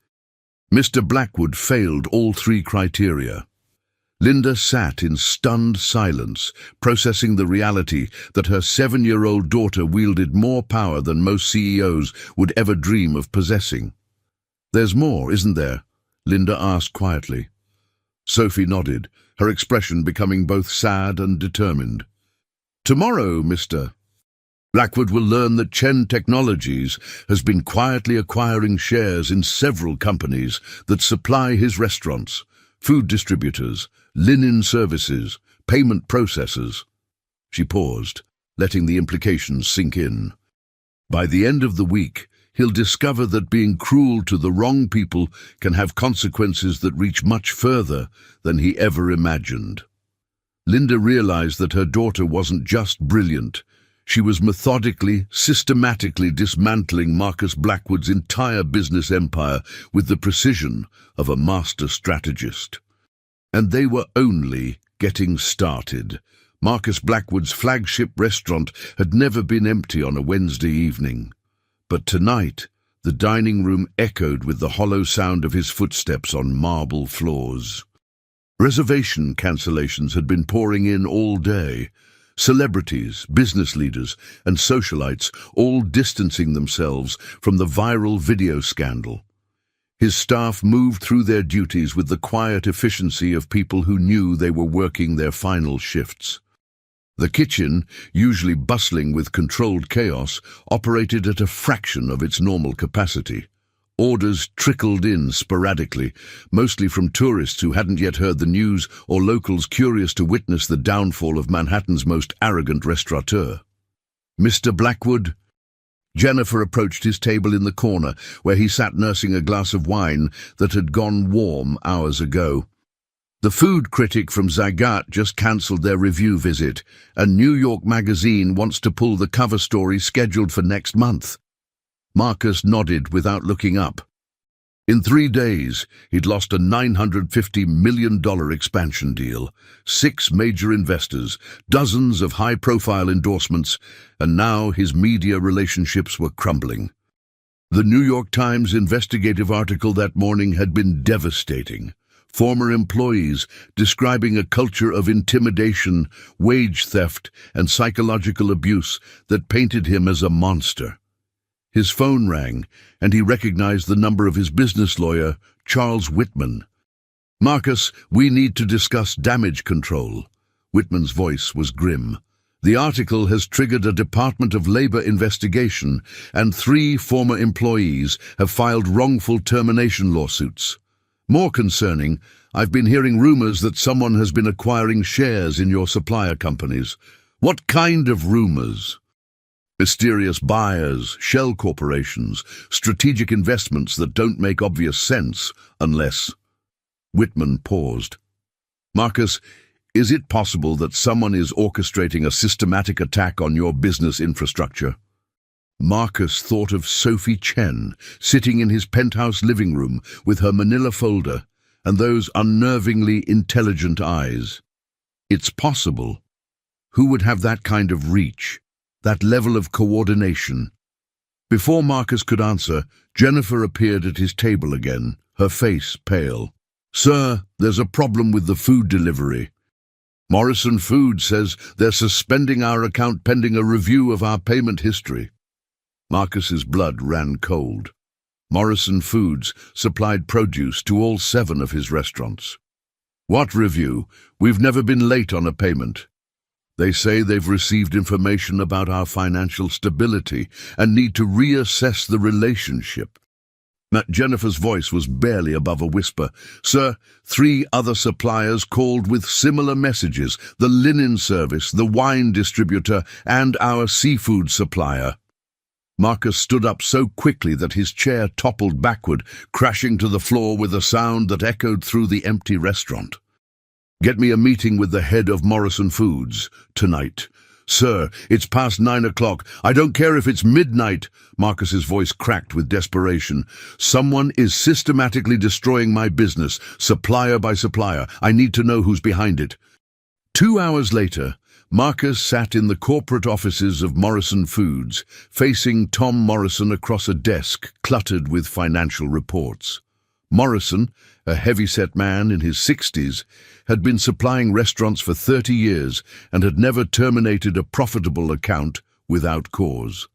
Mr. Blackwood failed all 3 criteria." Linda sat in stunned silence, processing the reality that her 7-year-old daughter wielded more power than most CEOs would ever dream of possessing. "There's more, isn't there?" Linda asked quietly. Sophie nodded, her expression becoming both sad and determined. "Tomorrow, Mr. Blackwood will learn that Chen Technologies has been quietly acquiring shares in several companies that supply his restaurants, food distributors, linen services, payment processors." She paused, letting the implications sink in. "By the end of the week, he'll discover that being cruel to the wrong people can have consequences that reach much further than he ever imagined." Linda realized that her daughter wasn't just brilliant. She was methodically, systematically dismantling Marcus Blackwood's entire business empire with the precision of a master strategist. And they were only getting started. Marcus Blackwood's flagship restaurant had never been empty on a Wednesday evening. But tonight, the dining room echoed with the hollow sound of his footsteps on marble floors. Reservation cancellations had been pouring in all day. Celebrities, business leaders, and socialites all distancing themselves from the viral video scandal. His staff moved through their duties with the quiet efficiency of people who knew they were working their final shifts. The kitchen, usually bustling with controlled chaos, operated at a fraction of its normal capacity. Orders trickled in sporadically, mostly from tourists who hadn't yet heard the news or locals curious to witness the downfall of Manhattan's most arrogant restaurateur. "Mr. Blackwood?" Jennifer approached his table in the corner, where he sat nursing a glass of wine that had gone warm hours ago. The food critic from Zagat just cancelled their review visit, and New York Magazine wants to pull the cover story scheduled for next month. Marcus nodded without looking up. In 3 days, he'd lost a $950 million expansion deal, 6 major investors, dozens of high-profile endorsements, and now his media relationships were crumbling. The New York Times investigative article that morning had been devastating. Former employees describing a culture of intimidation, wage theft, and psychological abuse that painted him as a monster. His phone rang, and he recognized the number of his business lawyer, Charles Whitman. "Marcus, we need to discuss damage control." Whitman's voice was grim. "The article has triggered a Department of Labor investigation, and 3 former employees have filed wrongful termination lawsuits. More concerning, I've been hearing rumors that someone has been acquiring shares in your supplier companies." "What kind of rumors?" "Mysterious buyers, shell corporations, strategic investments that don't make obvious sense unless—" Whitman paused. "Marcus, is it possible that someone is orchestrating a systematic attack on your business infrastructure?" Marcus thought of Sophie Chen, sitting in his penthouse living room with her manila folder and those unnervingly intelligent eyes. It's possible. Who would have that kind of reach, that level of coordination? Before Marcus could answer, Jennifer appeared at his table again, her face pale. "Sir, there's a problem with the food delivery. Morrison Food says they're suspending our account pending a review of our payment history." Marcus's blood ran cold. Morrison Foods supplied produce to all 7 of his restaurants. "What review? We've never been late on a payment." "They say they've received information about our financial stability and need to reassess the relationship." Jennifer's voice was barely above a whisper. "Sir, 3 other suppliers called with similar messages: the linen service, the wine distributor, and our seafood supplier." Marcus stood up so quickly that his chair toppled backward, crashing to the floor with a sound that echoed through the empty restaurant. "Get me a meeting with the head of Morrison Foods tonight." "Sir, it's past 9 o'clock. I don't care if it's midnight." Marcus's voice cracked with desperation. "Someone is systematically destroying my business, supplier by supplier. I need to know who's behind it." 2 hours later, Marcus sat in the corporate offices of Morrison Foods, facing Tom Morrison across a desk cluttered with financial reports. Morrison, a heavy-set man in his 60s, had been supplying restaurants for 30 years and had never terminated a profitable account without cause.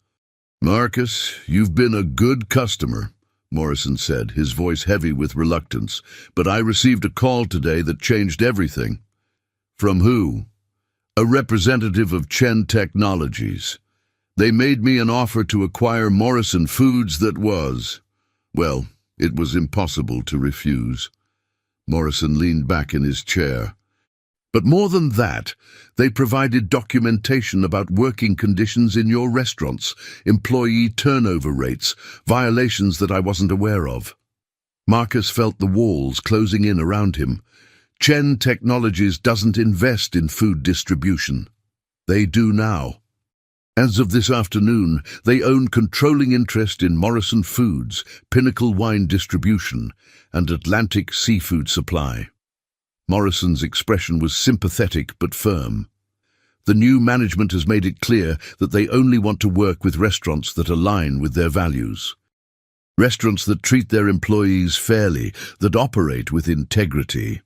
"Marcus, you've been a good customer," Morrison said, his voice heavy with reluctance, "but I received a call today that changed everything." "From who?" "A representative of Chen Technologies. They made me an offer to acquire Morrison Foods that was, well, it was impossible to refuse." Morrison leaned back in his chair. "But more than that, they provided documentation about working conditions in your restaurants, employee turnover rates, violations that I wasn't aware of." Marcus felt the walls closing in around him. Chen Technologies doesn't invest in food distribution. They do now. As of this afternoon, they own controlling interest in Morrison Foods, Pinnacle Wine Distribution, and Atlantic Seafood Supply. Morrison's expression was sympathetic but firm. "The new management has made it clear that they only want to work with restaurants that align with their values. Restaurants that treat their employees fairly, that operate with integrity."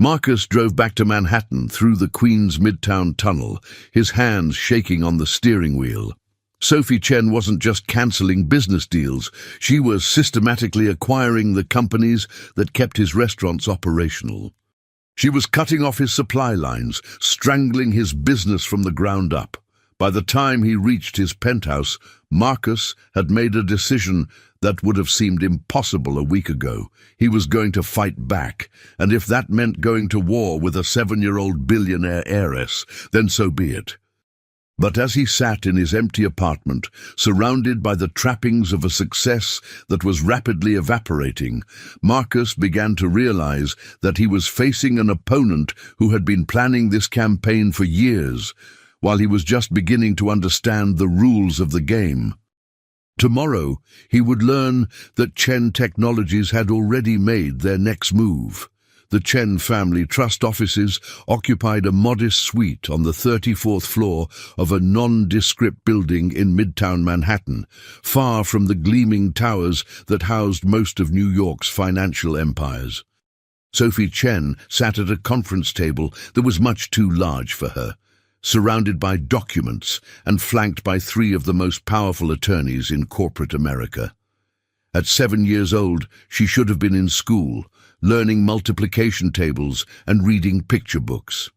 Marcus drove back to Manhattan through the Queens Midtown Tunnel, his hands shaking on the steering wheel. Sophie Chen wasn't just cancelling business deals, she was systematically acquiring the companies that kept his restaurants operational. She was cutting off his supply lines, strangling his business from the ground up. By the time he reached his penthouse, Marcus had made a decision that would have seemed impossible a week ago. He was going to fight back, and if that meant going to war with a 7-year-old billionaire heiress, then so be it. But as he sat in his empty apartment, surrounded by the trappings of a success that was rapidly evaporating, Marcus began to realize that he was facing an opponent who had been planning this campaign for years, while he was just beginning to understand the rules of the game. Tomorrow, he would learn that Chen Technologies had already made their next move. The Chen family trust offices occupied a modest suite on the 34th floor of a nondescript building in Midtown Manhattan, far from the gleaming towers that housed most of New York's financial empires. Sophie Chen sat at a conference table that was much too large for her, surrounded by documents and flanked by three of the most powerful attorneys in corporate America. At 7 years old, she should have been in school, learning multiplication tables and reading picture books.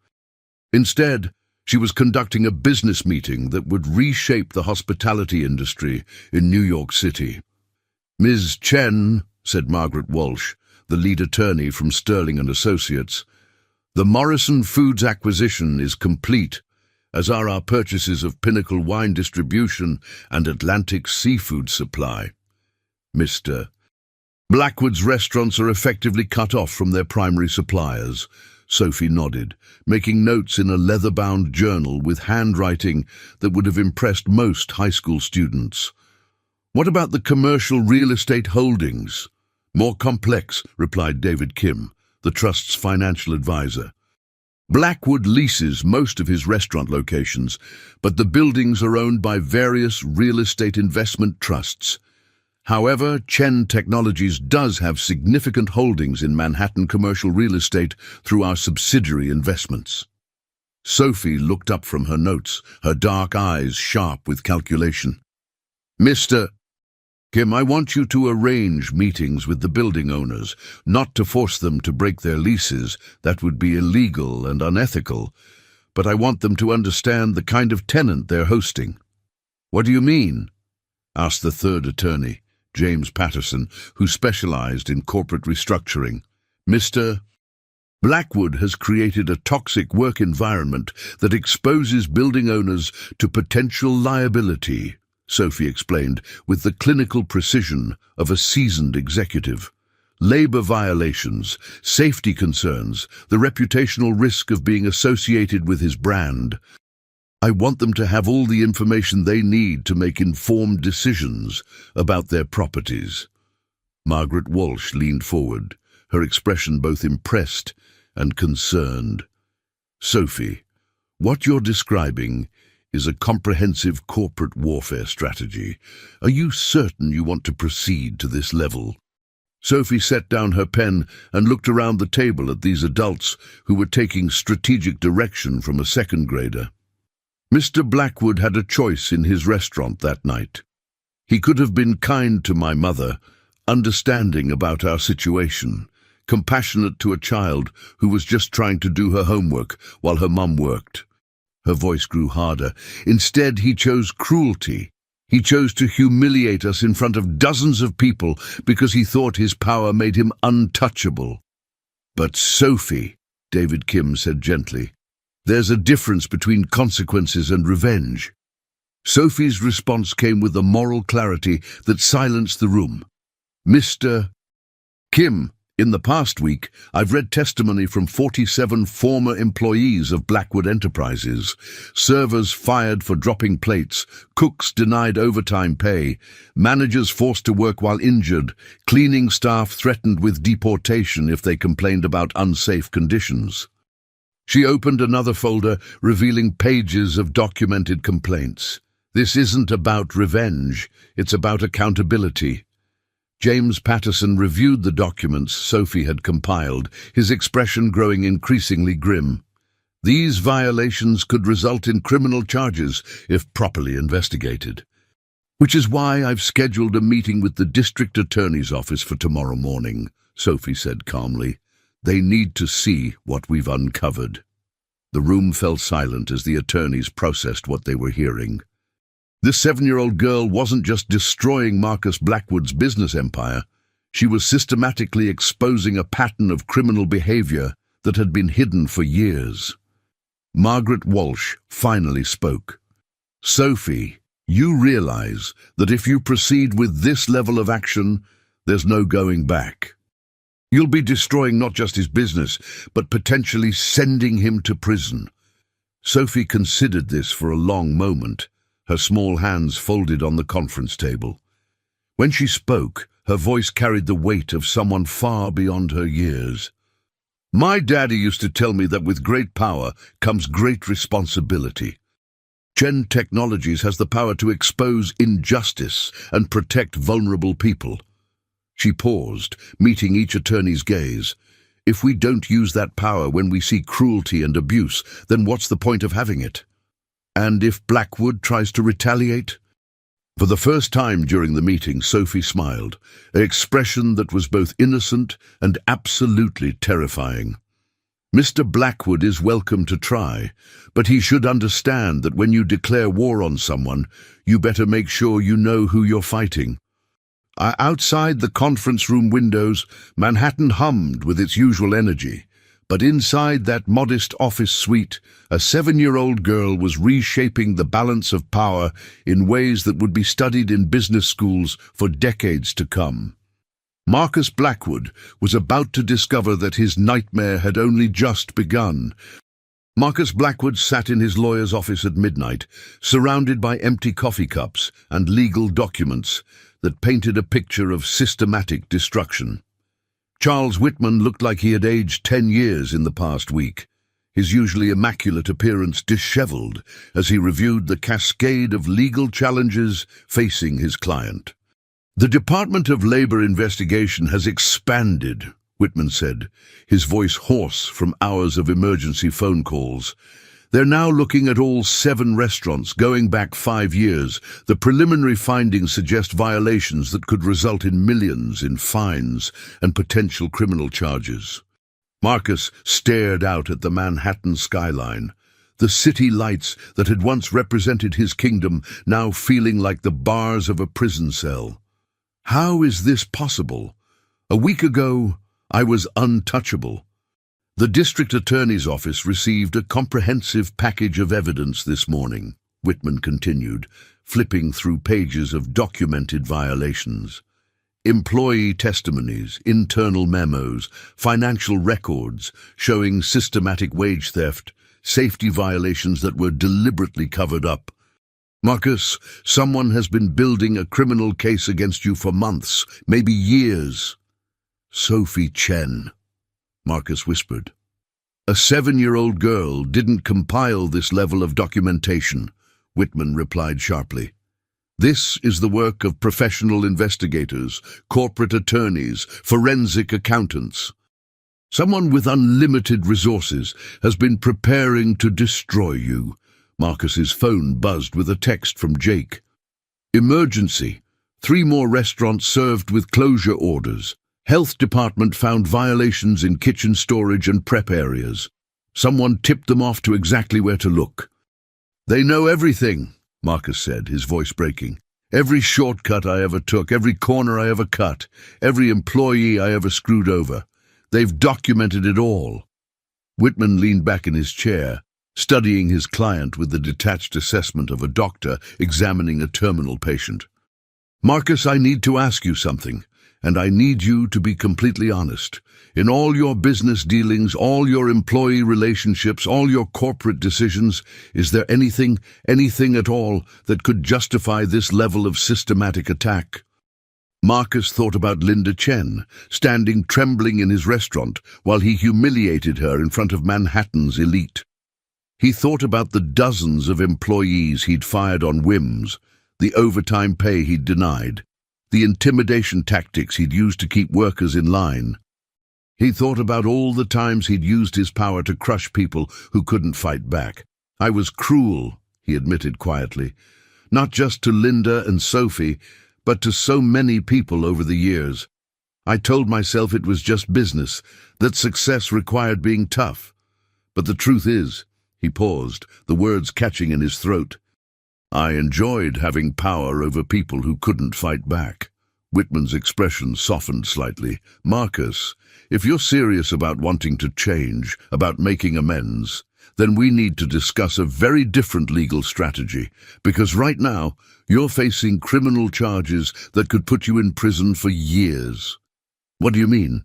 Instead, she was conducting a business meeting that would reshape the hospitality industry in New York City. "Ms. Chen," said Margaret Walsh, the lead attorney from Sterling and Associates, "the Morrison Foods acquisition is complete, as are our purchases of Pinnacle Wine Distribution and Atlantic Seafood Supply. Mr. Blackwood's restaurants are effectively cut off from their primary suppliers." Sophie nodded, making notes in a leather-bound journal with handwriting that would have impressed most high school students. "What about the commercial real estate holdings?" "More complex," replied David Kim, the trust's financial advisor. "Blackwood leases most of his restaurant locations, but the buildings are owned by various real estate investment trusts. However, Chen Technologies does have significant holdings in Manhattan commercial real estate through our subsidiary investments." Sophie looked up from her notes, her dark eyes sharp with calculation. "Mr. Kim, I want you to arrange meetings with the building owners, not to force them to break their leases. That would be illegal and unethical. But I want them to understand the kind of tenant they're hosting." "What do you mean?" asked the third attorney, James Patterson, who specialized in corporate restructuring. "Mr. Blackwood has created a toxic work environment that exposes building owners to potential liability," Sophie explained with the clinical precision of a seasoned executive. "Labor violations, safety concerns, the reputational risk of being associated with his brand. I want them to have all the information they need to make informed decisions about their properties." Margaret Walsh leaned forward, her expression both impressed and concerned. "Sophie, what you're describing is a comprehensive corporate warfare strategy. Are you certain you want to proceed to this level?" Sophie set down her pen and looked around the table at these adults who were taking strategic direction from a second grader. "Mr. Blackwood had a choice in his restaurant that night. He could have been kind to my mother, understanding about our situation, compassionate to a child who was just trying to do her homework while her mum worked." Her voice grew harder. "Instead, he chose cruelty. He chose to humiliate us in front of dozens of people because he thought his power made him untouchable." "But Sophie," David Kim said gently, "there's a difference between consequences and revenge." Sophie's response came with a moral clarity that silenced the room. "Mr. Kim, in the past week, I've read testimony from 47 former employees of Blackwood Enterprises. Servers fired for dropping plates, cooks denied overtime pay, managers forced to work while injured, cleaning staff threatened with deportation if they complained about unsafe conditions." She opened another folder, revealing pages of documented complaints. "This isn't about revenge, it's about accountability." James Patterson reviewed the documents Sophie had compiled, his expression growing increasingly grim. "These violations could result in criminal charges if properly investigated. Which is why I've scheduled a meeting with the district attorney's office for tomorrow morning," Sophie said calmly. "They need to see what we've uncovered." The room fell silent as the attorneys processed what they were hearing. This 7-year-old girl wasn't just destroying Marcus Blackwood's business empire. She was systematically exposing a pattern of criminal behavior that had been hidden for years. Margaret Walsh finally spoke. Sophie, you realize that if you proceed with this level of action, there's no going back. You'll be destroying not just his business, but potentially sending him to prison. Sophie considered this for a long moment, her small hands folded on the conference table. When she spoke, her voice carried the weight of someone far beyond her years. My daddy used to tell me that with great power comes great responsibility. Gen Technologies has the power to expose injustice and protect vulnerable people. She paused, meeting each attorney's gaze. If we don't use that power when we see cruelty and abuse, then what's the point of having it? And if Blackwood tries to retaliate? For the first time during the meeting, Sophie smiled, an expression that was both innocent and absolutely terrifying. Mr. Blackwood is welcome to try, but he should understand that when you declare war on someone, you better make sure you know who you're fighting. Outside the conference room windows, Manhattan hummed with its usual energy, but inside that modest office suite, a 7-year-old girl was reshaping the balance of power in ways that would be studied in business schools for decades to come. Marcus Blackwood was about to discover that his nightmare had only just begun. Marcus Blackwood sat in his lawyer's office at midnight, surrounded by empty coffee cups and legal documents that painted a picture of systematic destruction. Charles Whitman looked like he had aged 10 years in the past week, his usually immaculate appearance disheveled as he reviewed the cascade of legal challenges facing his client. The Department of Labor investigation has expanded, Whitman said, his voice hoarse from hours of emergency phone calls. They're now looking at all 7 restaurants going back 5 years. The preliminary findings suggest violations that could result in millions in fines and potential criminal charges. Marcus stared out at the Manhattan skyline, the city lights that had once represented his kingdom now feeling like the bars of a prison cell. How is this possible? A week ago, I was untouchable. The district attorney's office received a comprehensive package of evidence this morning, Whitman continued, flipping through pages of documented violations. Employee testimonies, internal memos, financial records showing systematic wage theft, safety violations that were deliberately covered up. Marcus, someone has been building a criminal case against you for months, maybe years. Sophie Chen, Marcus whispered. A 7-year-old girl didn't compile this level of documentation, Whitman replied sharply. This is the work of professional investigators, corporate attorneys, forensic accountants. Someone with unlimited resources has been preparing to destroy you. Marcus's phone buzzed with a text from Jake. Emergency. 3 more restaurants served with closure orders. Health department found violations in kitchen storage and prep areas. Someone tipped them off to exactly where to look. They know everything, Marcus said, his voice breaking. Every shortcut I ever took, every corner I ever cut, every employee I ever screwed over. They've documented it all. Whitman leaned back in his chair, studying his client with the detached assessment of a doctor examining a terminal patient. Marcus, I need to ask you something. And I need you to be completely honest. In all your business dealings, all your employee relationships, all your corporate decisions, is there anything at all that could justify this level of systematic attack? Marcus thought about Linda Chen, standing trembling in his restaurant while he humiliated her in front of Manhattan's elite. He thought about the dozens of employees he'd fired on whims, the overtime pay he'd denied, the intimidation tactics he'd used to keep workers in line. He thought about all the times he'd used his power to crush people who couldn't fight back. I was cruel, he admitted quietly, not just to Linda and Sophie, but to so many people over the years. I told myself it was just business, that success required being tough. But the truth is, he paused, the words catching in his throat, I enjoyed having power over people who couldn't fight back. Whitman's expression softened slightly. Marcus, if you're serious about wanting to change, about making amends, then we need to discuss a very different legal strategy, because right now, you're facing criminal charges that could put you in prison for years. What do you mean?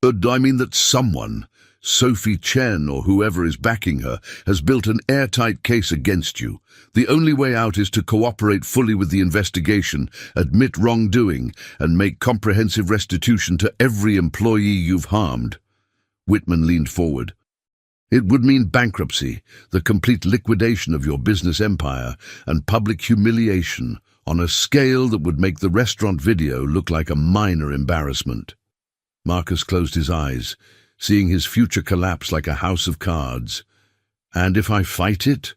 I mean that someone, Sophie Chen or whoever is backing her, has built an airtight case against you. The only way out is to cooperate fully with the investigation, admit wrongdoing, and make comprehensive restitution to every employee you've harmed. Whitman leaned forward. It would mean bankruptcy, the complete liquidation of your business empire, and public humiliation on a scale that would make the restaurant video look like a minor embarrassment. Marcus closed his eyes, seeing his future collapse like a house of cards. And if I fight it?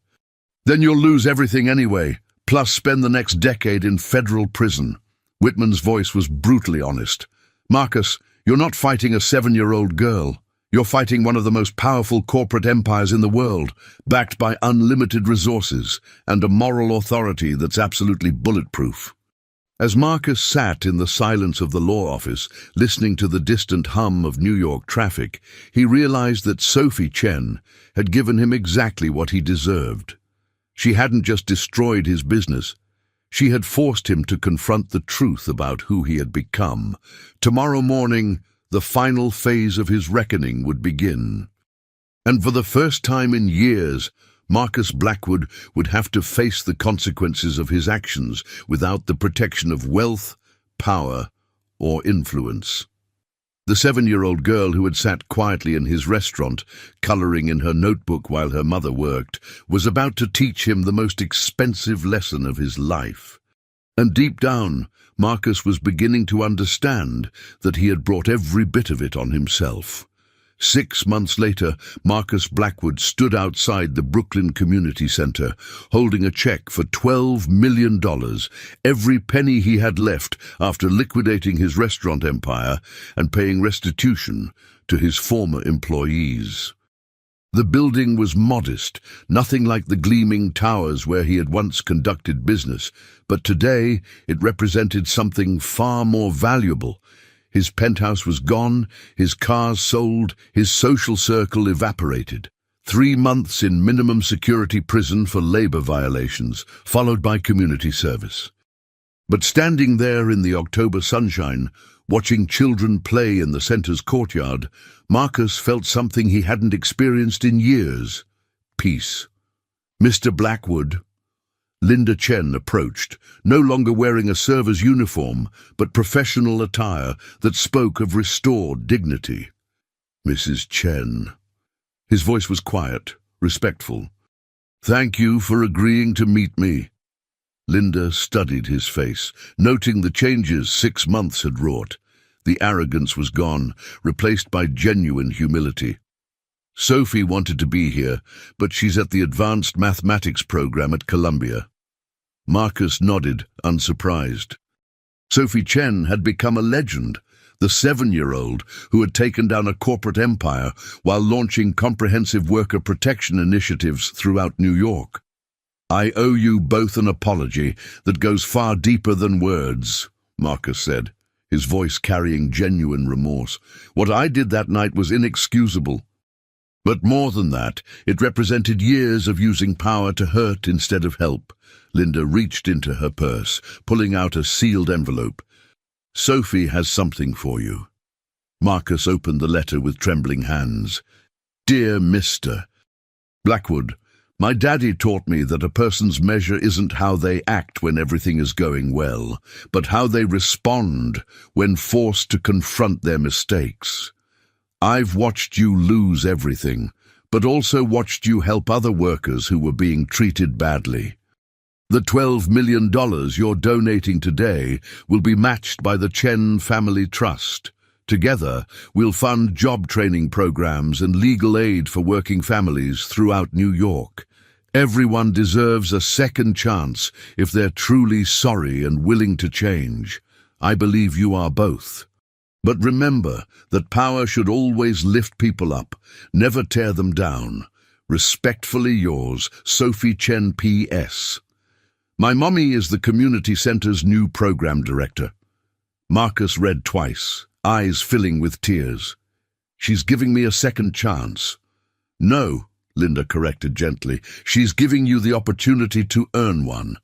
Then you'll lose everything anyway, plus spend the next decade in federal prison. Whitman's voice was brutally honest. Marcus, you're not fighting a 7-year-old girl. You're fighting one of the most powerful corporate empires in the world, backed by unlimited resources and a moral authority that's absolutely bulletproof. As Marcus sat in the silence of the law office, listening to the distant hum of New York traffic, he realized that Sophie Chen had given him exactly what he deserved. She hadn't just destroyed his business. She had forced him to confront the truth about who he had become. Tomorrow morning, the final phase of his reckoning would begin. And for the first time in years, Marcus Blackwood would have to face the consequences of his actions without the protection of wealth, power, or influence. The 7-year-old girl who had sat quietly in his restaurant, coloring in her notebook while her mother worked, was about to teach him the most expensive lesson of his life. And deep down, Marcus was beginning to understand that he had brought every bit of it on himself. 6 months later, Marcus Blackwood stood outside the Brooklyn Community Center, holding a check for $12 million, every penny he had left after liquidating his restaurant empire and paying restitution to his former employees. The building was modest, nothing like the gleaming towers where he had once conducted business, but today it represented something far more valuable. His penthouse was gone, his cars sold, his social circle evaporated. 3 months in minimum security prison for labor violations, followed by community service. But standing there in the October sunshine, watching children play in the center's courtyard, Marcus felt something he hadn't experienced in years: peace. Mr. Blackwood. Linda Chen approached, no longer wearing a server's uniform, but professional attire that spoke of restored dignity. Mrs. Chen. His voice was quiet, respectful. Thank you for agreeing to meet me. Linda studied his face, noting the changes 6 months had wrought. The arrogance was gone, replaced by genuine humility. Sophie wanted to be here, but she's at the advanced mathematics program at Columbia. Marcus nodded, unsurprised. Sophie Chen had become a legend, the 7-year-old who had taken down a corporate empire while launching comprehensive worker protection initiatives throughout New York. I owe you both an apology that goes far deeper than words, Marcus said, his voice carrying genuine remorse. What I did that night was inexcusable. But more than that, it represented years of using power to hurt instead of help. Linda reached into her purse, pulling out a sealed envelope. Sophie has something for you. Marcus opened the letter with trembling hands. Dear Mr. Blackwood, my daddy taught me that a person's measure isn't how they act when everything is going well, but how they respond when forced to confront their mistakes. I've watched you lose everything, but also watched you help other workers who were being treated badly. The $12 million you're donating today will be matched by the Chen Family Trust. Together, we'll fund job training programs and legal aid for working families throughout New York. Everyone deserves a second chance if they're truly sorry and willing to change. I believe you are both. But remember that power should always lift people up, never tear them down. Respectfully yours, Sophie Chen P.S. My mommy is the community center's new program director. Marcus read twice, eyes filling with tears. She's giving me a second chance. No, Linda corrected gently. She's giving you the opportunity to earn one.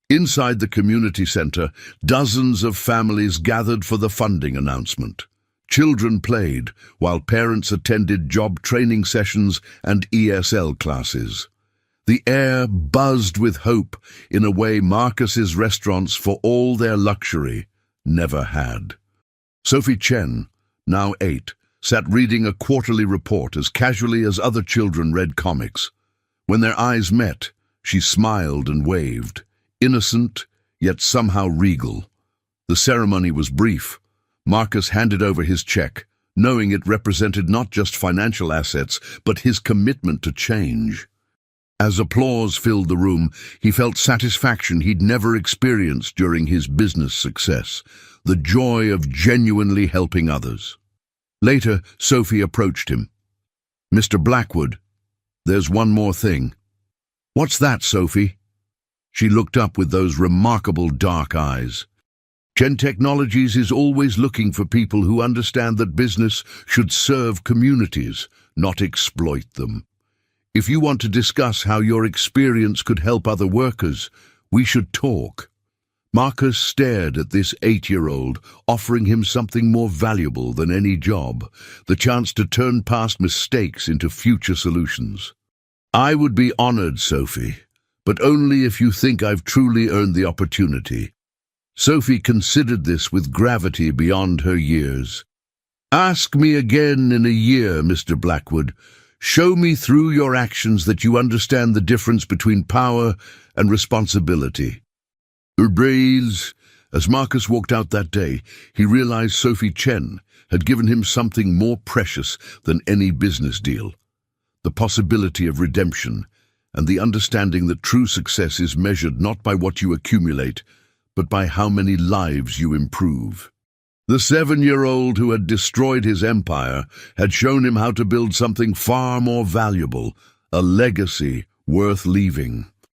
Inside the community center, dozens of families gathered for the funding announcement. Children played, while parents attended job training sessions and ESL classes. The air buzzed with hope in a way Marcus's restaurants, for all their luxury, never had. Sophie Chen, now 8, sat reading a quarterly report as casually as other children read comics. When their eyes met, she smiled and waved, innocent, yet somehow regal. The ceremony was brief. Marcus handed over his check, knowing it represented not just financial assets, but his commitment to change. As applause filled the room, he felt satisfaction he'd never experienced during his business success, the joy of genuinely helping others. Later, Sophie approached him. "Mr. Blackwood, there's one more thing." "What's that, Sophie?" She looked up with those remarkable dark eyes. "Chen Technologies is always looking for people who understand that business should serve communities, not exploit them. If you want to discuss how your experience could help other workers, we should talk." Marcus stared at this 8-year-old, offering him something more valuable than any job, the chance to turn past mistakes into future solutions. "I would be honored, Sophie, but only if you think I've truly earned the opportunity." Sophie considered this with gravity beyond her years. "Ask me again in a year, Mr. Blackwood. Show me through your actions that you understand the difference between power and responsibility." As Marcus walked out that day, he realized Sophie Chen had given him something more precious than any business deal: the possibility of redemption and the understanding that true success is measured not by what you accumulate, but by how many lives you improve. The 7-year-old who had destroyed his empire had shown him how to build something far more valuable, a legacy worth leaving.